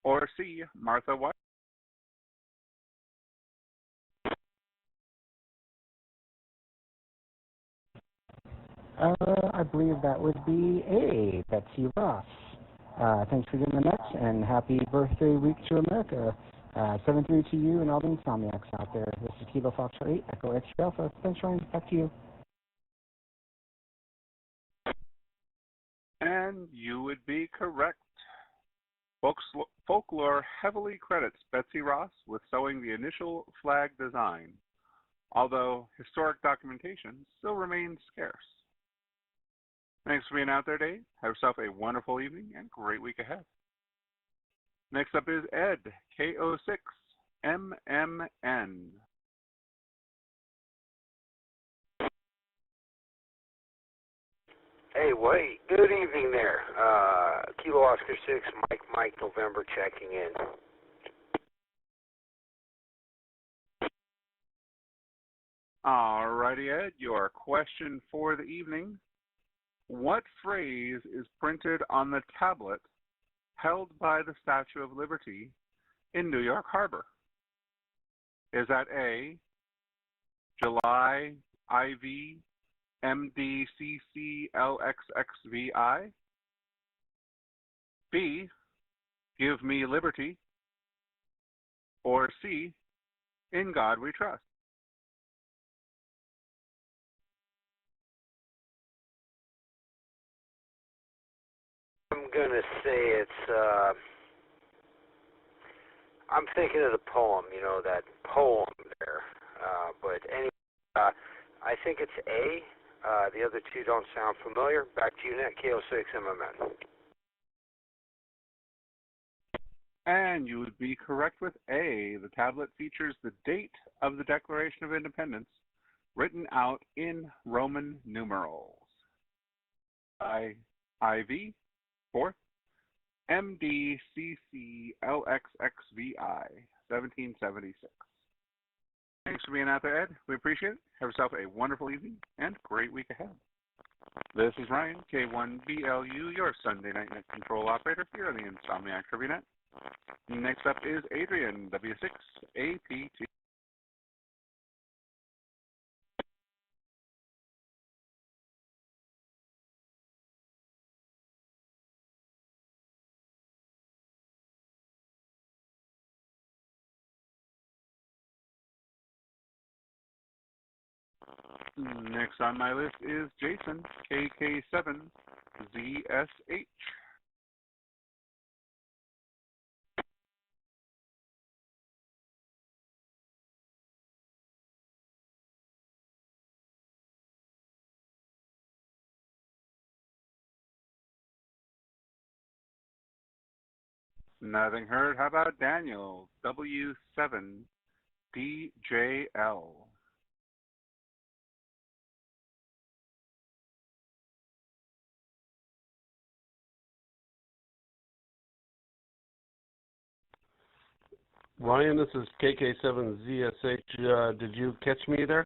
or C. Martha White? I believe that would be A, Betsy Ross. Thanks for getting the nuts, and happy birthday week to America. 7-3 to you and all the Insomniacs out there. This is Kilo Fox 8, Echo Extra Alpha. Thanks, Ryan. Back to you. And you would be correct. Folklore heavily credits Betsy Ross with sewing the initial flag design, although historic documentation still remains scarce. Thanks for being out there, Dave. Have yourself a wonderful evening and great week ahead. Next up is Ed, K06MMN. Hey, wait. Good evening there. Kilo Oscar 6, Mike November checking in. Alrighty, Ed, your question for the evening. What phrase is printed on the tablet held by the Statue of Liberty in New York Harbor? Is that A, July IV MDCCLXXVI, B, Give Me Liberty, or C, In God We Trust? I'm going to say it's, I'm thinking of the poem, you know, that poem there. But anyway, I think it's A. The other two don't sound familiar. Back to you, Net K06MMN. And you would be correct with A. The tablet features the date of the Declaration of Independence written out in Roman numerals. IV, 4th, MDCCLXXVI, 1776. Thanks for being out there, Ed. We appreciate it. Have yourself a wonderful evening and great week ahead. This is Ryan, K1BLU, your Sunday night net control operator here on the Insomniac Trivia Net. Next up is Adrian, W6APT. Next on my list is Jason, KK7ZSH. Nothing heard. How about Daniel, W7DJL? Ryan, this is KK7ZSH. Did you catch me there?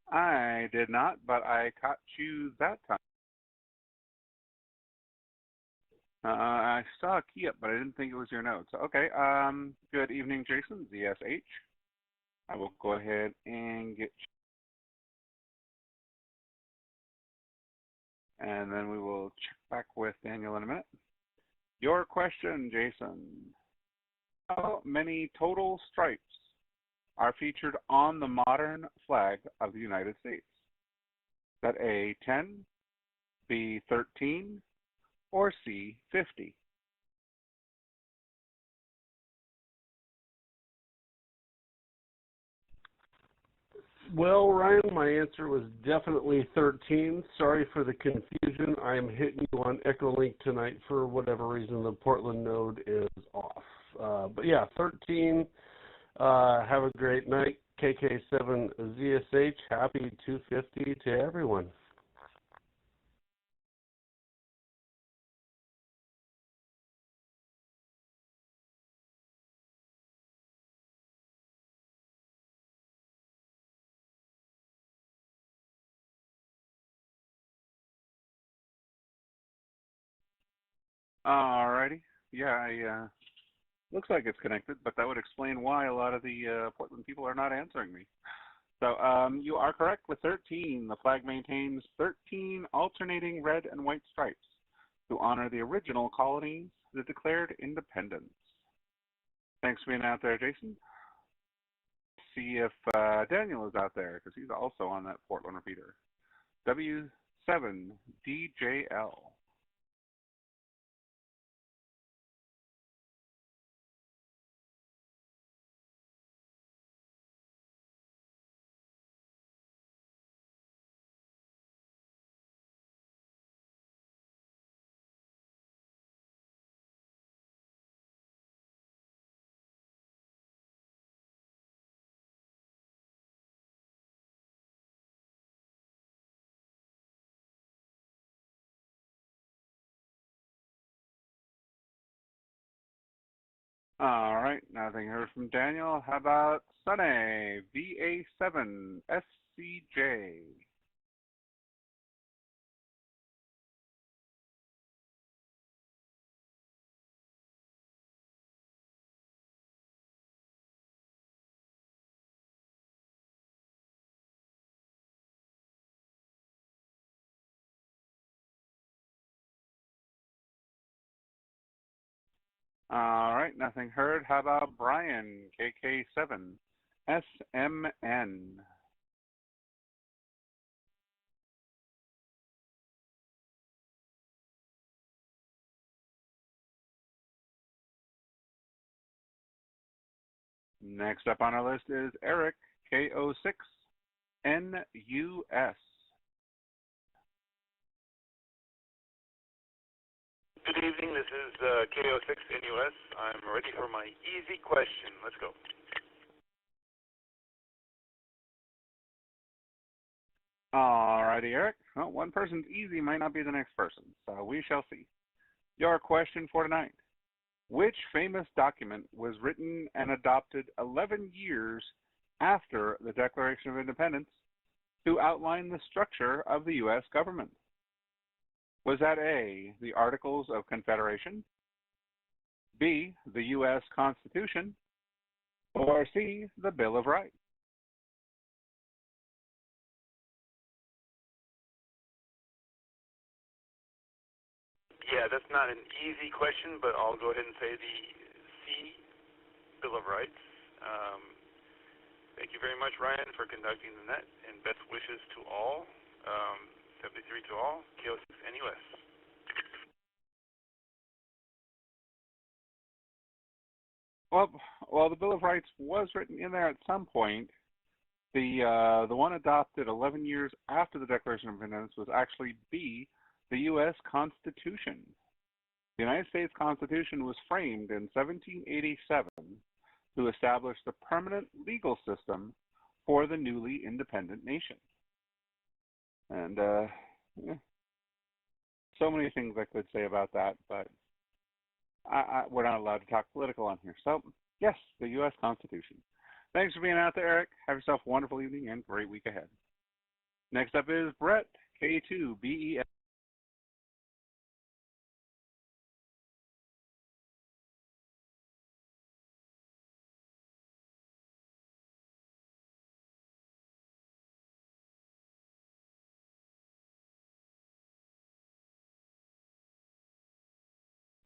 I did not, but I caught you that time. I saw a key up, but I didn't think it was your notes. Okay, good evening, Jason, ZSH. I will go ahead and get you. And then we will check back with Daniel in a minute. Your question, Jason. How many total stripes are featured on the modern flag of the United States? Is that A, 10, B, 13, or C, 50? Well, Ryan, my answer was definitely 13. Sorry for the confusion. I am hitting you on Echolink tonight for whatever reason. The Portland node is off. But yeah, 13. Have a great night. KK7ZSH. Happy 250 to everyone. Alrighty. Yeah, looks like it's connected, but that would explain why a lot of the Portland people are not answering me. So you are correct with 13. The flag maintains 13 alternating red and white stripes to honor the original colonies that declared independence. Thanks for being out there, Jason. See if Daniel is out there, because he's also on that Portland repeater. W7DJL. All right, nothing heard from Daniel. How about Sunny, VA7SCJ? All right, nothing heard. How about Brian, KK7SMN? Next up on our list is Eric, K06NUS. Good evening, this is K06NUS. I'm ready for my easy question. Let's go. Alrighty, Eric. Well, one person's easy might not be the next person, so we shall see. Your question for tonight. Which famous document was written and adopted 11 years after the Declaration of Independence to outline the structure of the U.S. government? Was that A, the Articles of Confederation, B, the U.S. Constitution, or C, the Bill of Rights? Yeah, that's not an easy question, but I'll go ahead and say the C, Bill of Rights. Thank you very much, Ryan, for conducting the net, and best wishes to all. 73 to all, K06NUS. Well, the Bill of Rights was written in there at some point. The one adopted 11 years after the Declaration of Independence was actually B, the U.S. Constitution. The United States Constitution was framed in 1787 to establish the permanent legal system for the newly independent nation. And so many things I could say about that, but we're not allowed to talk political on here. So, yes, the U.S. Constitution. Thanks for being out there, Eric. Have yourself a wonderful evening and great week ahead. Next up is Brett, K2BEL.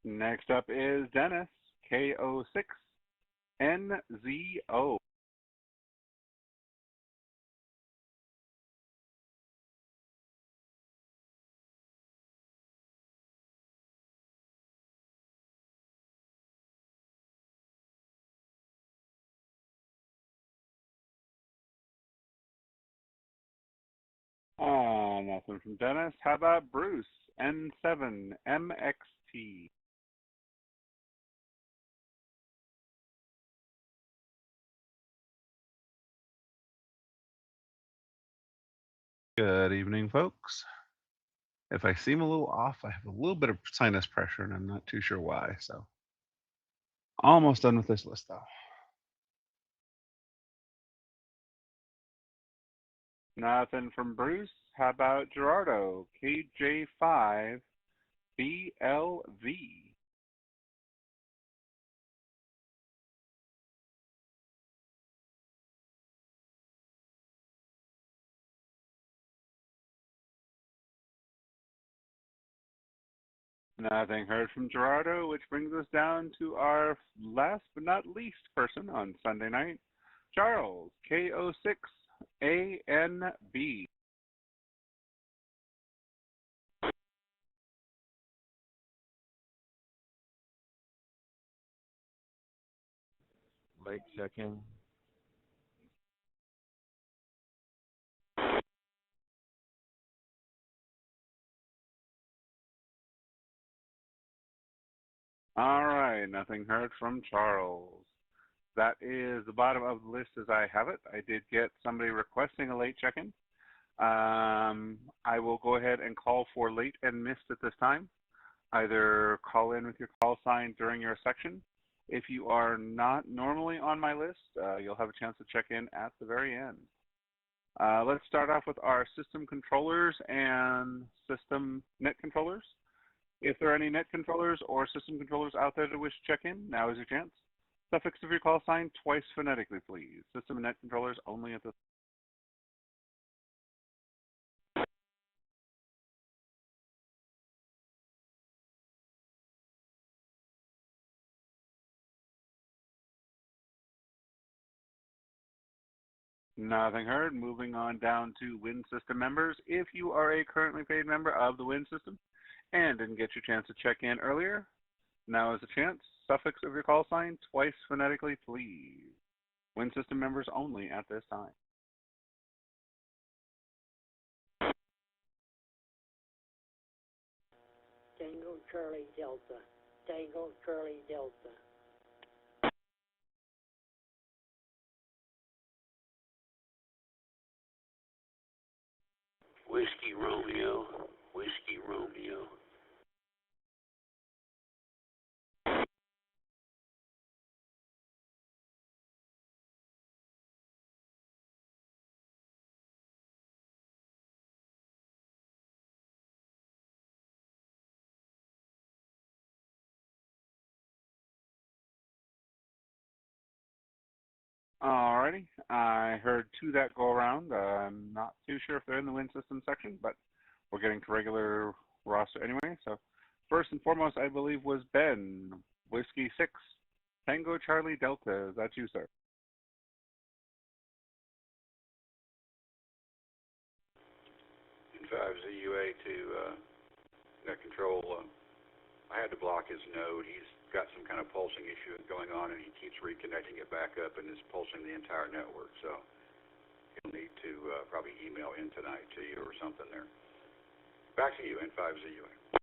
Next up is Dennis, K06NZO. Nothing from Dennis. How about Bruce, N7MXT? Good evening, folks. If I seem a little off, I have a little bit of sinus pressure, and I'm not too sure why. So, almost done with this list, though. Nothing from Bruce. How about Gerardo, KJ5BLV? Nothing heard from Gerardo, which brings us down to our last but not least person on Sunday night, Charles, K06ANB. Late check-in. All right, nothing heard from Charles. That is the bottom of the list as I have it. I did get somebody requesting a late check-in. I will go ahead and call for late and missed at this time. Either call in with your call sign during your section. If you are not normally on my list, you'll have a chance to check in at the very end. Let's start off with our system controllers and system net controllers. If there are any net controllers or system controllers out there that wish to check in, now is your chance. Suffix of your call sign twice phonetically, please. System and net controllers only at the... Nothing heard. Moving on down to Win System members. If you are a currently paid member of the Win System and didn't get your chance to check in earlier, now is the chance. Suffix of your call sign twice phonetically, please. Win System members only at this time. Tango Charlie Delta. Tango Charlie Delta. Whiskey Romeo. Whiskey Romeo. Alrighty, I heard two that go around. I'm not too sure if they're in the Win System section, but we're getting to regular roster anyway. So first and foremost, I believe was Ben, Whiskey 6, Tango Charlie Delta. Is that you, sir? N5ZUA to net control. I had to block his node. He's got some kind of pulsing issue going on, and he keeps reconnecting it back up and is pulsing the entire network. So he'll need to probably email in tonight to you or something there. Back to you, N5ZUA.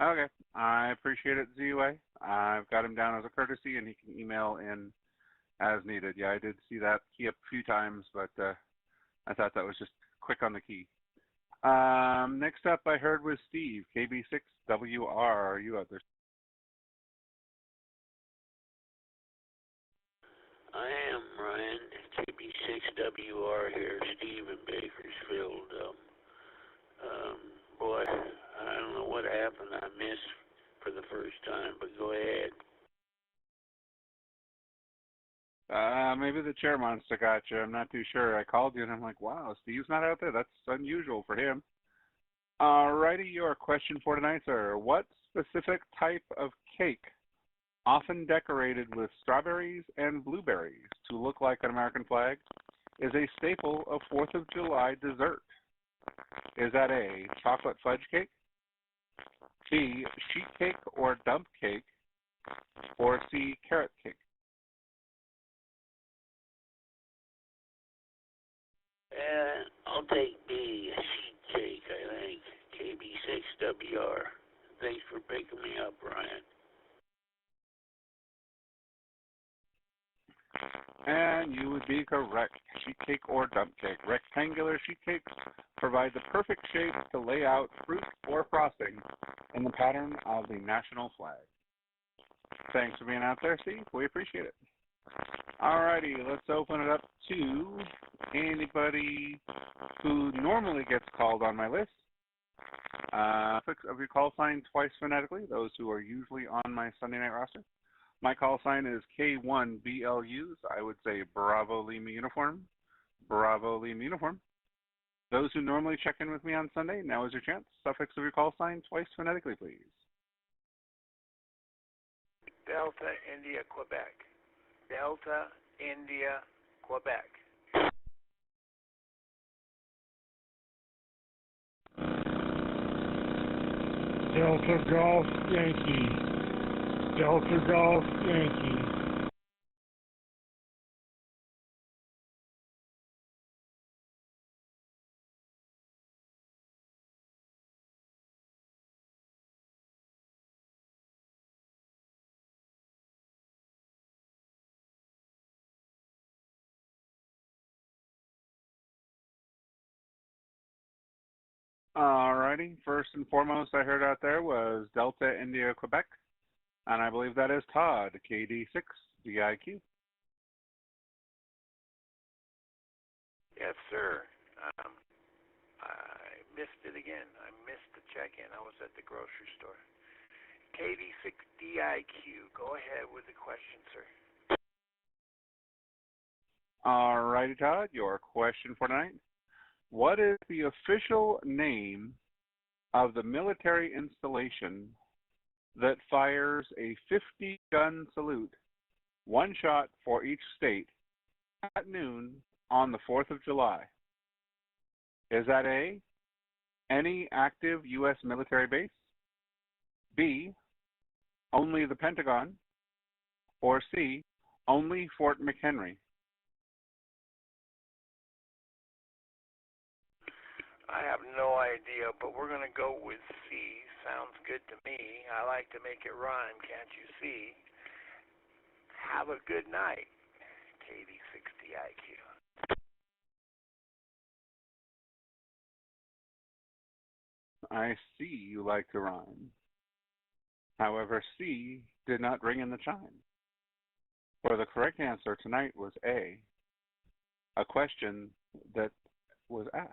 Okay, I appreciate it, ZUA. I've got him down as a courtesy, and he can email in as needed. Yeah, I did see that key up a few times, but I thought that was just quick on the key. Next up, I heard was Steve, KB6WR. Are you out there? I am, Ryan. KB6WR here, Steve in Bakersfield. Boy, I don't know what happened. I missed for the first time, but go ahead. Maybe the chair monster got you. I'm not too sure. I called you and I'm like, wow, Steve's not out there. That's unusual for him. Alrighty, your question for tonight, sir. What specific type of cake, often decorated with strawberries and blueberries to look like an American flag, is a staple of 4th of July dessert? Is that A, chocolate fudge cake, B, sheet cake or dump cake, or C, carrot cake? I'll take B, sheet cake, I think. KB6WR. Thanks for picking me up, Ryan. And you would be correct. Sheet cake or dump cake. Rectangular sheet cakes provide the perfect shape to lay out fruit or frosting in the pattern of the national flag. Thanks for being out there, Steve. We appreciate it. Alrighty, let's open it up to anybody who normally gets called on my list. Click of your call sign twice phonetically, those who are usually on my Sunday night roster. My call sign is K1BLU. I would say Bravo Lima Uniform. Bravo Lima Uniform. Those who normally check in with me on Sunday, now is your chance. Suffix of your call sign twice phonetically, please. Delta, India, Quebec. Delta, India, Quebec. Delta Golf Yankee. Delta Golf Yankee. Alrighty, first and foremost I heard out there was Delta India Quebec, and I believe that is Todd, KD6DIQ. Yes, sir. I missed it again. I missed the check-in. I was at the grocery store. KD6DIQ, go ahead with the question, sir. Alrighty, Todd, your question for tonight. What is the official name of the military installation that fires a 50-gun salute, one shot for each state, at noon on the 4th of July? Is that A, any active U.S. military base, B, only the Pentagon, or C, only Fort McHenry? I have no idea, but we're going to go with C. Sounds good to me. I like to make it rhyme, can't you see? Have a good night, KD6DIQ. I see you like to rhyme. However, C did not ring in the chime. For the correct answer tonight was A, a question that was asked.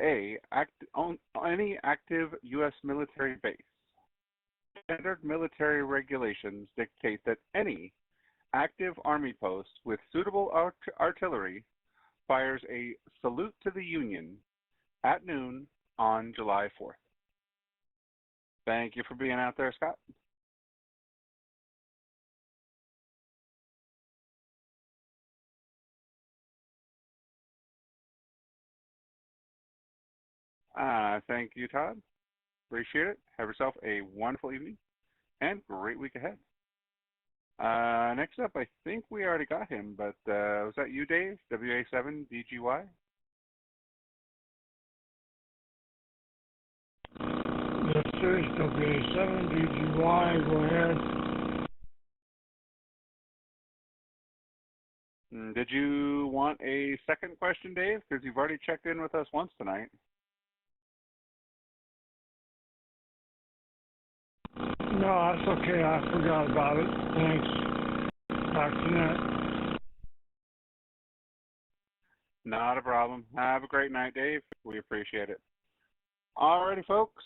A, any active U.S. military base. Standard military regulations dictate that any active Army post with suitable artillery fires a salute to the Union at noon on July 4th. Thank you for being out there, Scott. Thank you, Todd. Appreciate it. Have yourself a wonderful evening and great week ahead. Next up, I think we already got him, but was that you, Dave? WA7DGY? Yes, sir. WA7DGY. Go ahead. Did you want a second question, Dave? Because you've already checked in with us once tonight. No, that's okay. I forgot about it. Thanks. Back to net. Not a problem. Have a great night, Dave. We appreciate it. Alrighty, folks.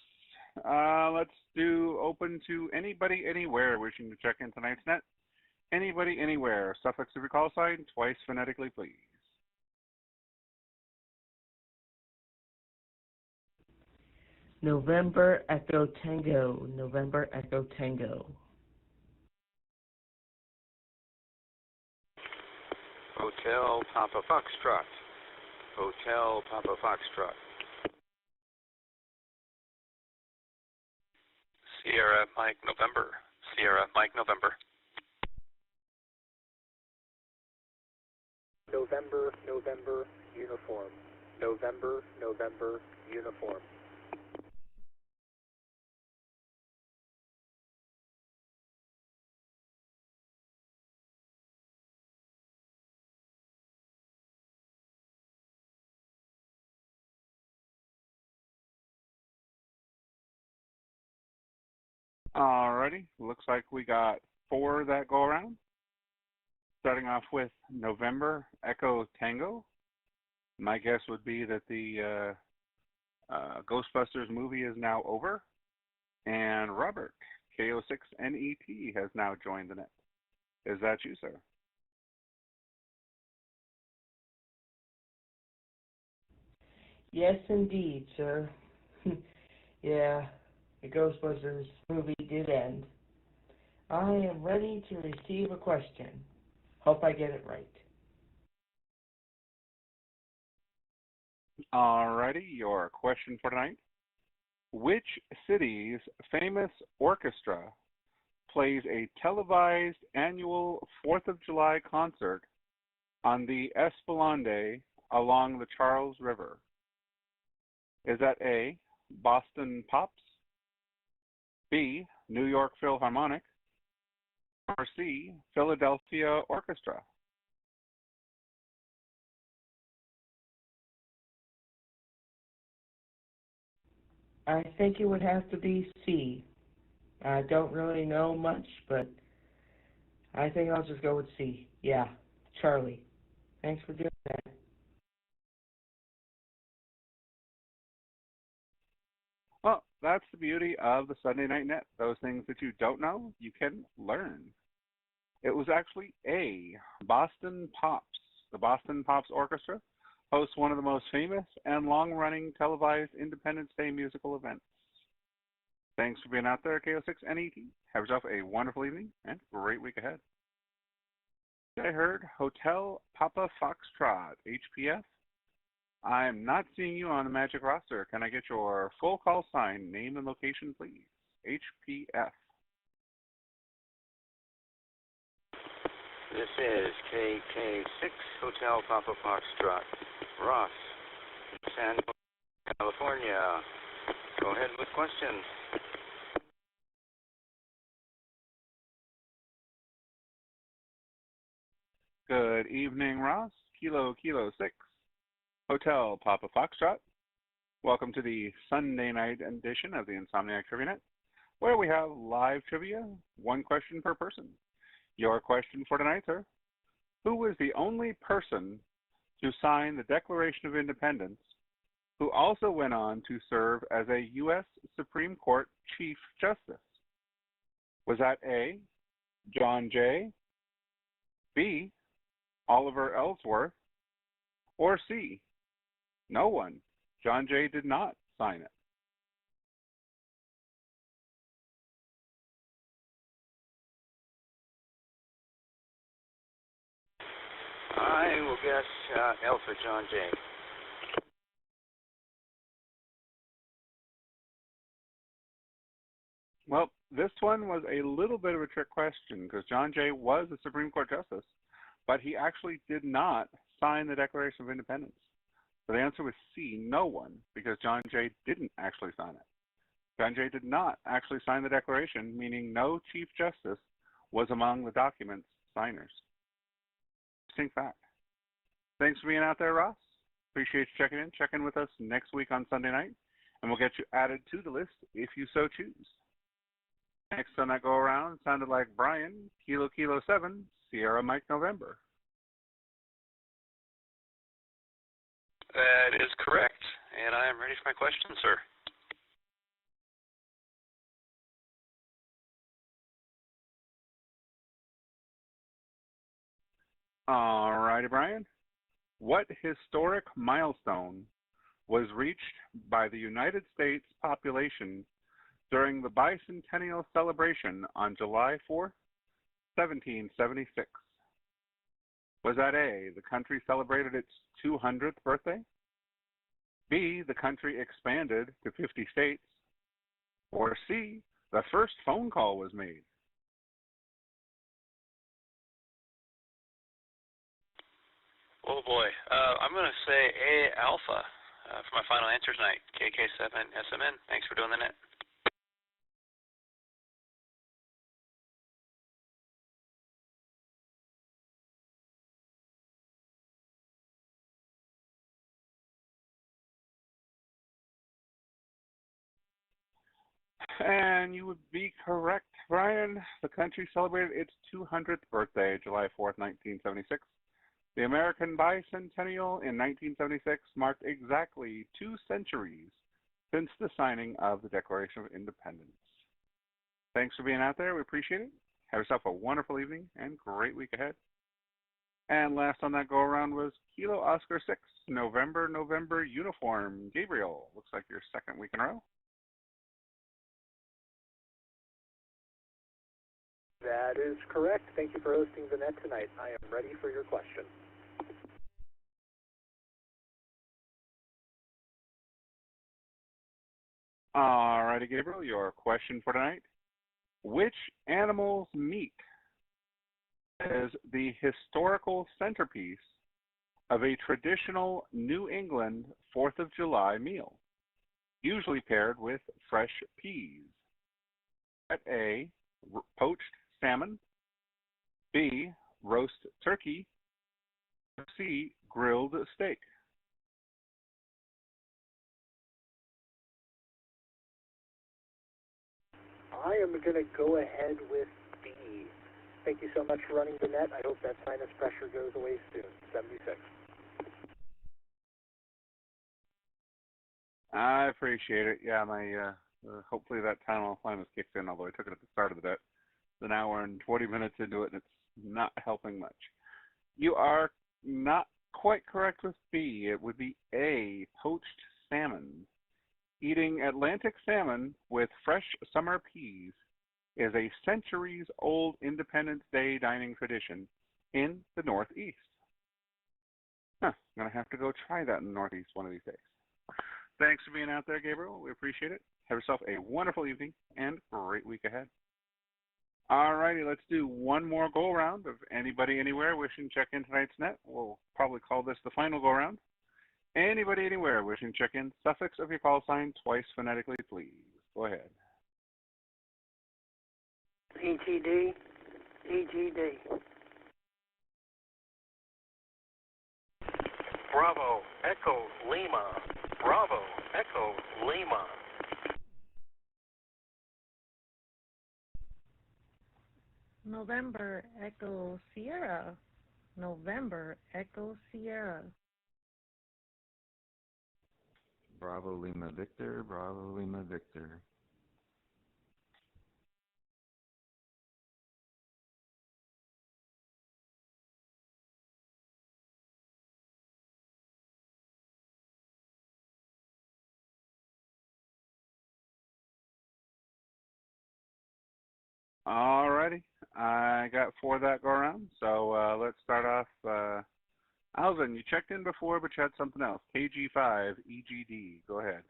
Let's do open to anybody, anywhere wishing to check in tonight's net. Anybody, anywhere. Suffix of your call sign, twice phonetically, please. November Echo Tango. November Echo Tango. Hotel Papa Foxtrot. Hotel Papa Foxtrot. Sierra Mike November. Sierra Mike November. November, November, uniform. November, November, uniform. Alrighty, looks like we got 4 that go around. Starting off with November Echo Tango. My guess would be that the Ghostbusters movie is now over. And Robert, K06NET, has now joined the net. Is that you, sir? Yes, indeed, sir. Yeah, the Ghostbusters movie did end. I am ready to receive a question. Hope I get it right. Alrighty, your question for tonight. Which city's famous orchestra plays a televised annual 4th of July concert on the Esplanade along the Charles River? Is that A, Boston Pops, B, New York Philharmonic, or C, Philadelphia Orchestra? I think it would have to be C. I don't really know much, but I think I'll just go with C. Yeah, Charlie. Thanks for doing that. Well, that's the beauty of the Sunday Night Net. Those things that you don't know, you can learn. It was actually A, Boston Pops. The Boston Pops Orchestra hosts one of the most famous and long-running televised Independence Day musical events. Thanks for being out there, KO6NET. Have yourself a wonderful evening and great week ahead. I heard Hotel Papa Foxtrot, HPF. I'm not seeing you on the Magic roster. Can I get your full call sign, name, and location, please? HPF. This is KK6 Hotel Papa Foxtrot, Ross, San California. Go ahead with questions. Good evening, Ross. Kilo 6, Hotel Papa Foxtrot. Welcome to the Sunday night edition of the Insomniac Trivia Net, where we have live trivia, one question per person. Your question for tonight, sir. Who was the only person to sign the Declaration of Independence who also went on to serve as a U.S. Supreme Court Chief Justice? Was that A, John Jay, B, Oliver Ellsworth, or C, no one? John Jay did not sign it. I will guess L for John Jay. Well, this one was a little bit of a trick question because John Jay was a Supreme Court justice, but he actually did not sign the Declaration of Independence. So the answer was C, no one, because John Jay didn't actually sign it. John Jay did not actually sign the Declaration, meaning no Chief Justice was among the document's signers. Interesting fact. Thanks for being out there, Ross. Appreciate you checking in. Check in with us next week on Sunday night, and we'll get you added to the list if you so choose. Next on that go around sounded like Brian, Kilo 7, Sierra Mike November. That is correct, and I am ready for my question, sir. All righty, Brian. What historic milestone was reached by the United States population during the bicentennial celebration on July 4th, 1776? Was that A, the country celebrated its 200th birthday? B, the country expanded to 50 states? Or C, the first phone call was made? Oh boy, I'm going to say A, Alpha, for my final answer tonight. KK7SMN. Thanks for doing the net. And you would be correct, Brian. The country celebrated its 200th birthday, July 4th, 1976. The American bicentennial in 1976 marked exactly 2 centuries since the signing of the Declaration of Independence. Thanks for being out there. We appreciate it. Have yourself a wonderful evening and great week ahead. And last on that go-around was Kilo Oscar 6, November uniform. Gabriel, looks like your second week in a row. That is correct. Thank you for hosting the net tonight. I am ready for your question. Alrighty, Gabriel, your question for tonight. Which animal's meat is the historical centerpiece of a traditional New England 4th of July meal, usually paired with fresh peas? At A, poached salmon, B, roast turkey, C, grilled steak. I am going to go ahead with B. Thank you so much for running the net. I hope that sinus pressure goes away soon. 76. I appreciate it. Yeah, my hopefully that Tylenol Flame kicked in, although I took it at the start of the net. It's an hour and 20 minutes into it, and it's not helping much. You are not quite correct with B. It would be A, poached salmon. Eating Atlantic salmon with fresh summer peas is a centuries-old Independence Day dining tradition in the Northeast. I'm going to have to go try that in the Northeast one of these days. Thanks for being out there, Gabriel. We appreciate it. Have yourself a wonderful evening and great week ahead. All righty, let's do one more go-around of anybody anywhere wishing to check in tonight's net. We'll probably call this the final go-around. Anybody anywhere wishing to check in, suffix of your call sign twice phonetically, please. Go ahead. EGD, EGD. Bravo, Echo, Lima. Bravo, Echo, Lima. November, Echo, Sierra. November, Echo, Sierra. Bravo, Lima, Victor. Bravo, Lima, Victor. Alrighty, I got 4 that go around. So let's start off. Alvin, you checked in before, but you had something else. KG5 EGD. Go ahead.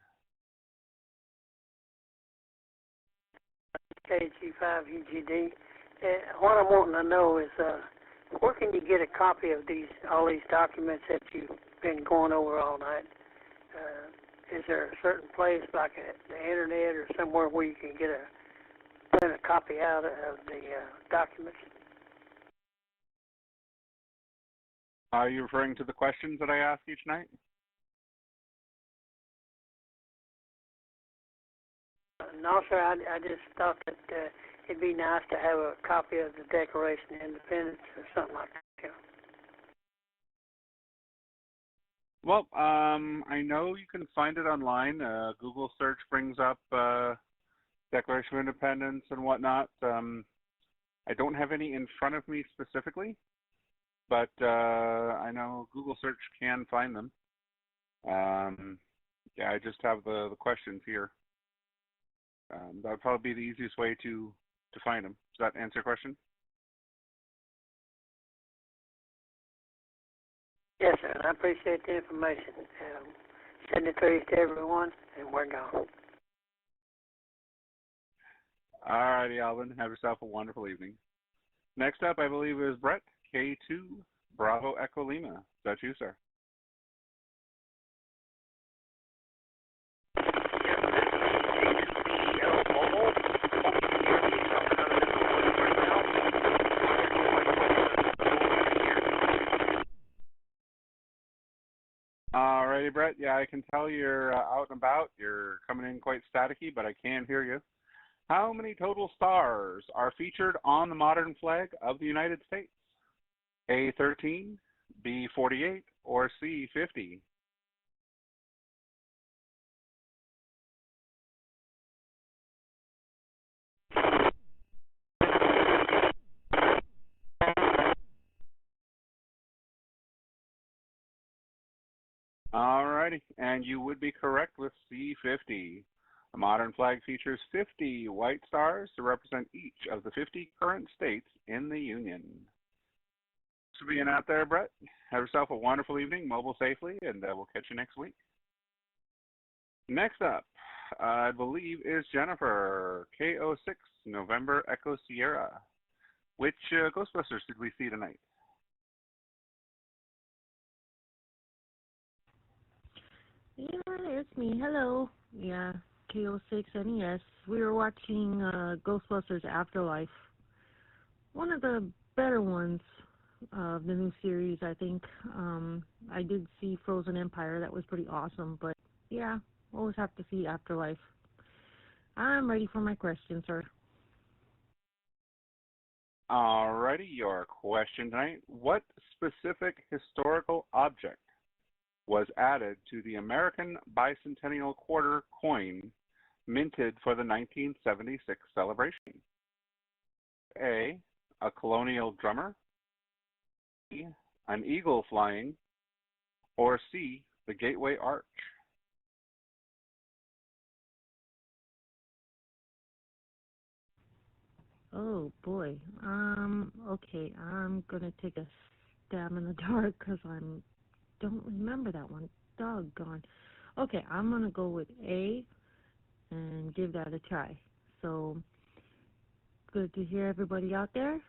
KG5 EGD. What I'm wanting to know is, where can you get a copy of all these documents that you've been going over all night? Is there a certain place like the internet or somewhere where you can get print a copy out of the documents? Are you referring to the questions that I ask each night? No, sir. I just thought that it'd be nice to have a copy of the Declaration of Independence or something like that. Well, I know you can find it online. Google search brings up Declaration of Independence and whatnot. I don't have any in front of me specifically, but I know Google search can find them. Yeah, I just have the questions here. That would probably be the easiest way to find them. Does that answer your question? Yes, sir. I appreciate the information. Send it to everyone, and we're gone. All righty, Alvin. Have yourself a wonderful evening. Next up, I believe, is Brett, K2 Bravo Echo Lima. Is that you, sir? Alrighty, Brett. Yeah, I can tell you're out and about. You're coming in quite staticky, but I can hear you. How many total stars are featured on the modern flag of the United States? A, 13, B, 48, or C, 50? Alrighty, and you would be correct with C50. The modern flag features 50 white stars to represent each of the 50 current states in the Union. Thanks for being out there, Brett. Have yourself a wonderful evening, mobile safely, and we'll catch you next week. Next up, I believe, is Jennifer, K06, November Echo Sierra. Which Ghostbusters did we see tonight? Yeah, it's me. Hello. Yeah, K06 NES. We were watching Ghostbusters Afterlife. One of the better ones of the new series, I think. I did see Frozen Empire. That was pretty awesome. But, yeah, always have to see Afterlife. I'm ready for my question, sir. Alrighty, your question tonight. What specific historical object was added to the American Bicentennial Quarter coin minted for the 1976 celebration? A, a colonial drummer, B, an eagle flying, or C, the Gateway Arch? Oh, boy. Okay, I'm going to take a stab in the dark because I don't remember that one. Doggone. Okay, I'm going to go with A and give that a try. So, good to hear everybody out there.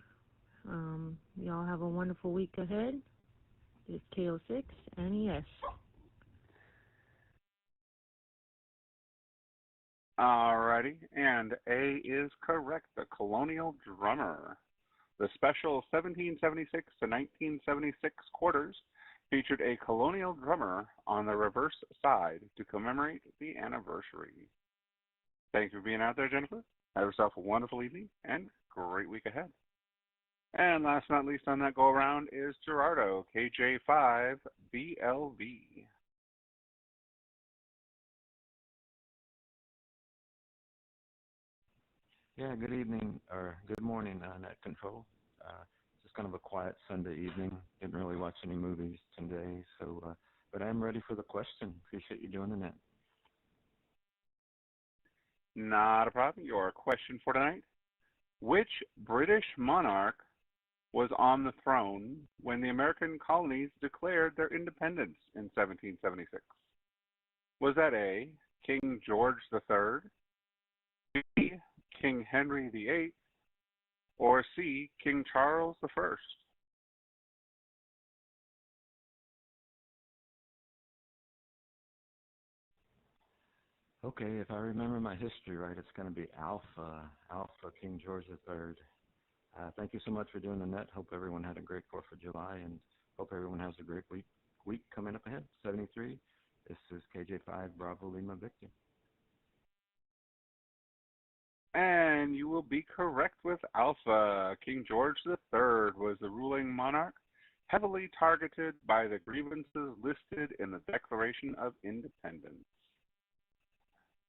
Y'all have a wonderful week ahead. It's K06 NES. Alrighty, and A is correct, the colonial drummer. The special 1776 to 1976 quarters featured a colonial drummer on the reverse side to commemorate the anniversary. Thanks for being out there, Jennifer. Have yourself a wonderful evening and great week ahead. And last but not least on that go around is Gerardo, KJ5BLV. Yeah, good evening, or good morning, Net Control. Just kind of a quiet Sunday evening. Didn't really watch any movies today, so but I'm ready for the question. Appreciate you doing the net. Not a problem. Your question for tonight. Which British monarch was on the throne when the American colonies declared their independence in 1776? Was that A, King George III, B, King Henry VIII, or C, King Charles I? Okay, if I remember my history right, it's going to be Alpha King George III. Thank you so much for doing the net. Hope everyone had a great 4th of July, and hope everyone has a great week coming up ahead. 73, this is KJ5 Bravo Lima Victor. And you will be correct with Alpha. King George III was the ruling monarch, heavily targeted by the grievances listed in the Declaration of Independence.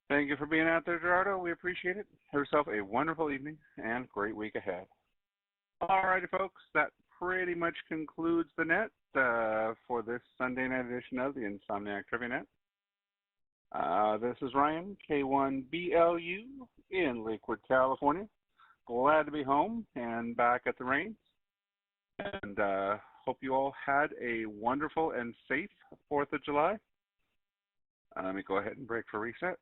Thank you for being out there, Gerardo. We appreciate it. Have yourself a wonderful evening and great week ahead. Alrighty, folks, that pretty much concludes the net for this Sunday night edition of the Insomniac Trivia Net. This is Ryan, K1BLU in Lakewood, California. Glad to be home and back at the reins. And hope you all had a wonderful and safe 4th of July. Let me go ahead and break for reset.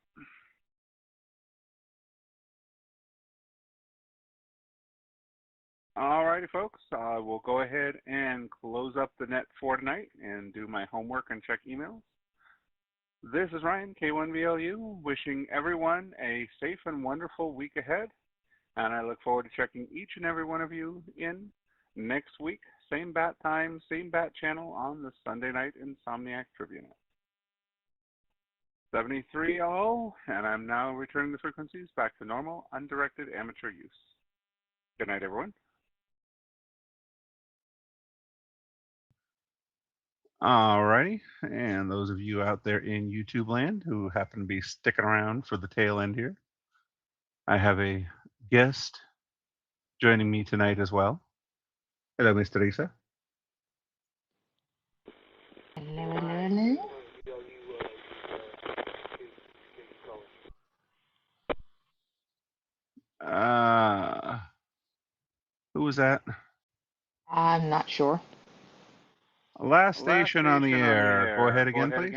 Alrighty, folks, we'll go ahead and close up the net for tonight and do my homework and check emails. This is Ryan, K1BLU, wishing everyone a safe and wonderful week ahead, and I look forward to checking each and every one of you in next week, same bat time, same bat channel on the Sunday night Insomniac Trivia Net. 73 all, and I'm now returning the frequencies back to normal, undirected amateur use. Good night, everyone. Alrighty, and those of you out there in YouTube land who happen to be sticking around for the tail end here, I have a guest joining me tonight as well. Hello, Miss Teresa. Hello, hello, hello. was that? I'm not sure. Last station on the air. Go ahead again, please.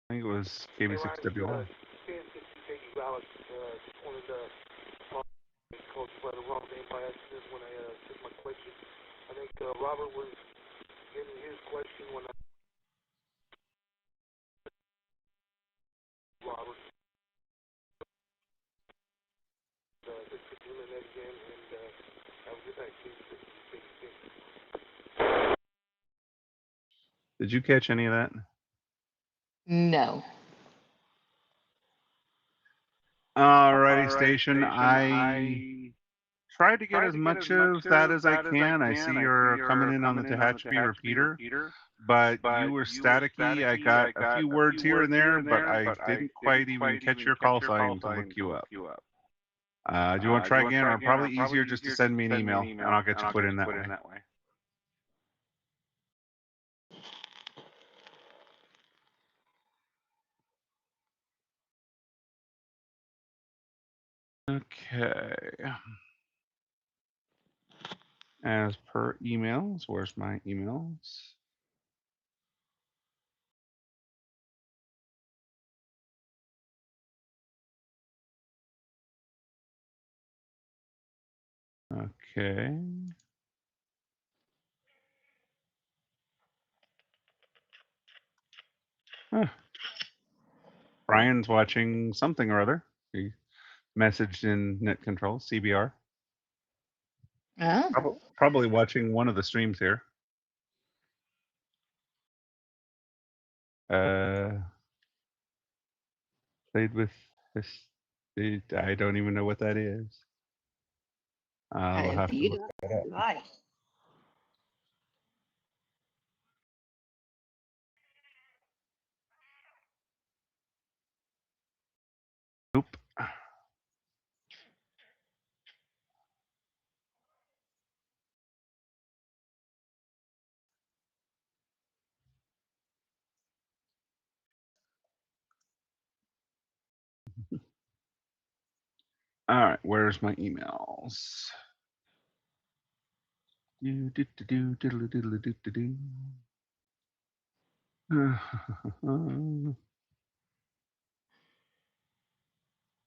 I think it was KB6WI. Just wanted to call you by the wrong name by accident when I took my question. I think Robert was getting his question when I... Robert. Thanks for doing that again, and have a good night. Did you catch any of that? No. Alrighty, station. I tried to get as much of that as I can. I see you're coming in on the Tehachapi repeater, but you were staticky. I got a few words here and there, but I didn't quite even catch your call sign to look you up. Do you want to try again, or probably easier just to send me an email, and I'll get you put in that way. Okay. As per emails, where's my emails? Okay. Huh. Brian's watching something or other. He messaged in net control, CBR. Oh. Probably watching one of the streams here. Played with this. I don't even know what that is. I'll have to look that up. Nice. Nope. All right, where's my emails?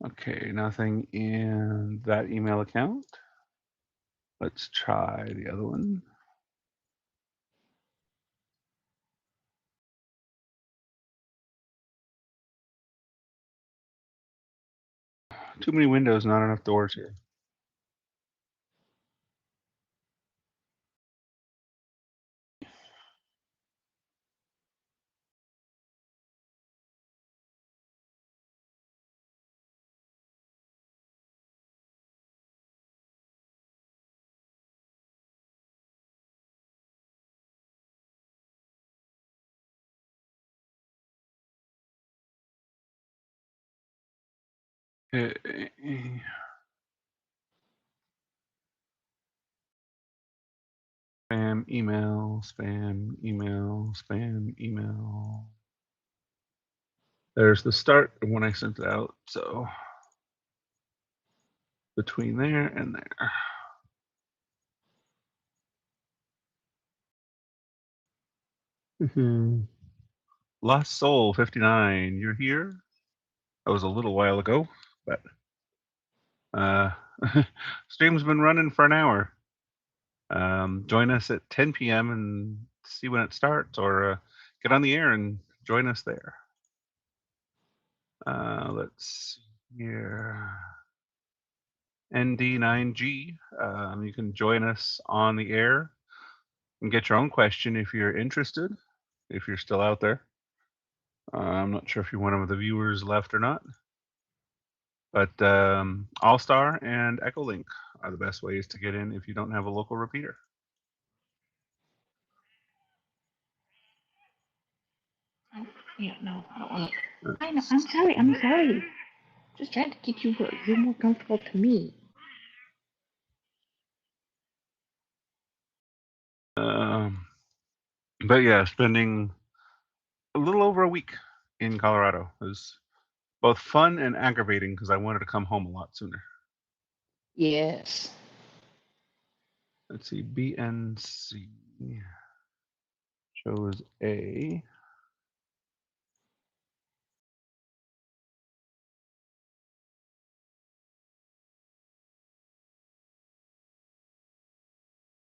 Okay, nothing in that email account. Let's try the other one. Too many windows, not enough doors here. Spam email, spam email, spam email. There's the start of when I sent it out. So between there and there. Lost Soul 59, you're here? That was a little while ago, but stream's been running for an hour. Join us at 10 p.m. and see when it starts, or get on the air and join us there. Let's see here. ND9G, you can join us on the air and get your own question if you're interested, if you're still out there. I'm not sure if you're one of the viewers left or not. But All-Star and Echolink are the best ways to get in if you don't have a local repeater. Oh, yeah, no, I don't want to. I know, I'm sorry. Just trying to get you you're more comfortable to me. But yeah, spending a little over a week in Colorado is both fun and aggravating because I wanted to come home a lot sooner. Yes. Let's see, BNC chose A.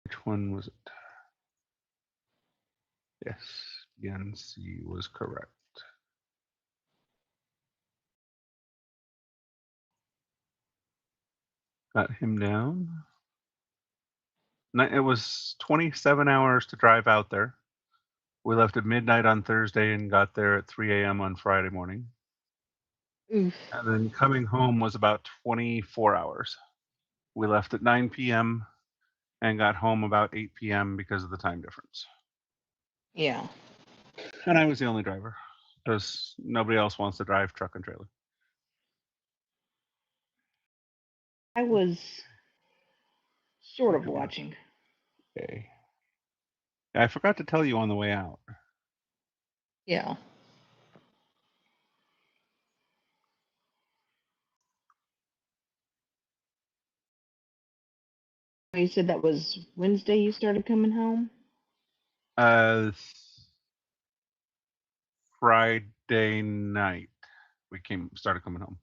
Which one was it? Yes, BNC was correct. Got him down. It was 27 hours to drive out there. We left at midnight on Thursday and got there at 3 a.m. on Friday morning. Oof. And then coming home was about 24 hours. We left at 9 p.m. and got home about 8 p.m. because of the time difference. Yeah. And I was the only driver because nobody else wants to drive truck and trailer. I was sort of watching. Okay. I forgot to tell you on the way out. Yeah. You said that was Wednesday you started coming home? Friday night we started coming home.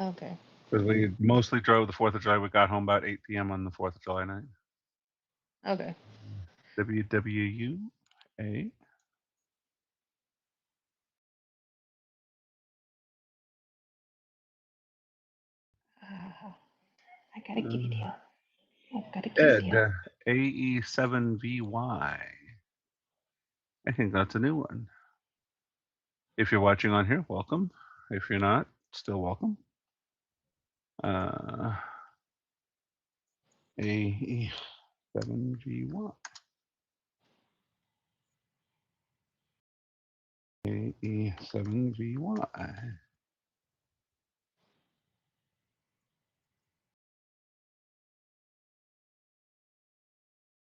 Okay. Because we mostly drove the 4th of July. We got home about 8 p.m. on the 4th of July night. Okay. WWUA. I gotta get it here. I gotta get Ed, it here. AE7VY. I think that's a new one. If you're watching on here, welcome. If you're not, still welcome. AE7VY. AE7VY.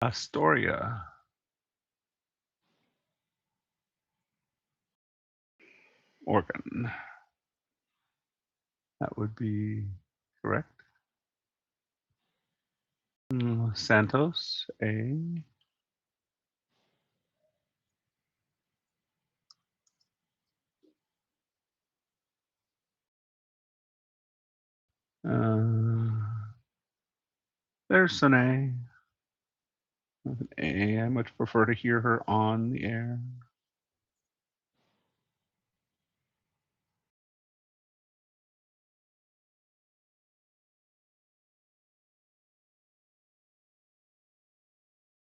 Astoria. Oregon. That would be correct. Santos, A. There's an A. With an A, I much prefer to hear her on the air.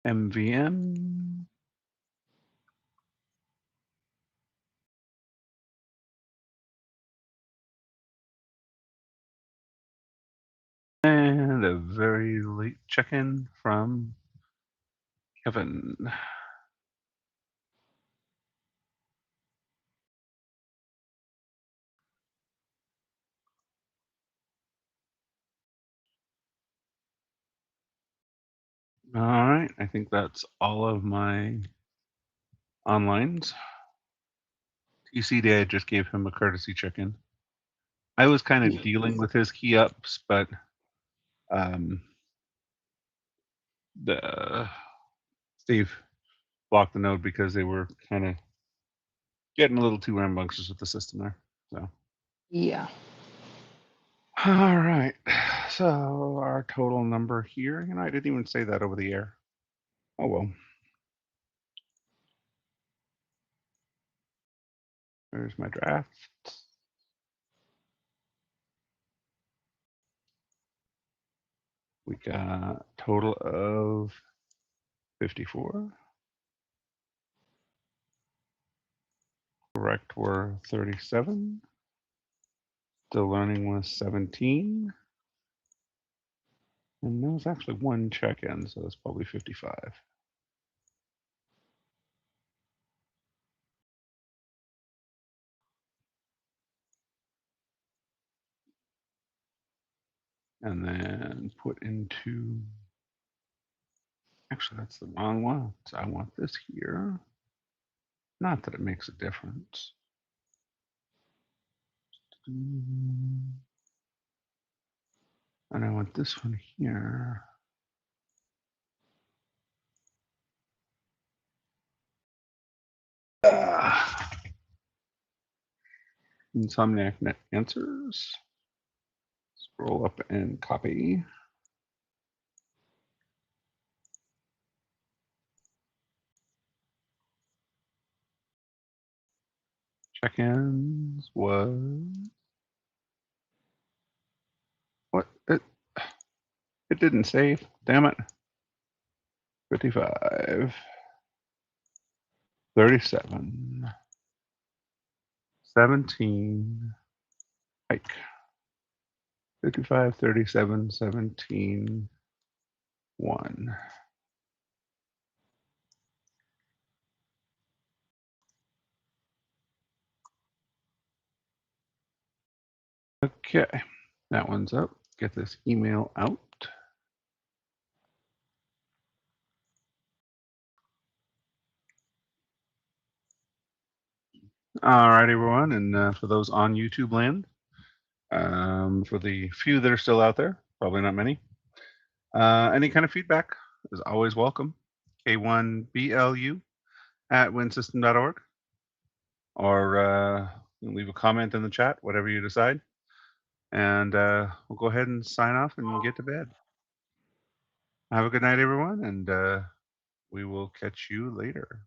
MVM. And a very late check-in from Kevin. All right, I think that's all of my onlines. TCD, I just gave him a courtesy check-in. I was kind of dealing with his key ups, but Steve blocked the node because they were kind of getting a little too rambunctious with the system there. So Yeah. all right. So our total number here, I didn't even say that over the air. Oh well. There's my draft. We got total of 54. Correct were 37. Still learning was 17. And there was actually one check-in, so it's probably 55. And then put into, actually that's the wrong one. So I want this here. Not that it makes a difference. And I want this one here. Insomniac net answers. Scroll up and copy. Check-ins was what? It didn't save. Damn it. 55, 37, 17. Hike. 55, 37, 17, 1. Okay, that one's up. Get this email out. All right, everyone, and for those on YouTube land, for the few that are still out there, probably not many, any kind of feedback is always welcome. K1BLU at winsystem.org, or leave a comment in the chat, whatever you decide. And we'll go ahead and sign off and get to bed. Have a good night, everyone, and we will catch you later.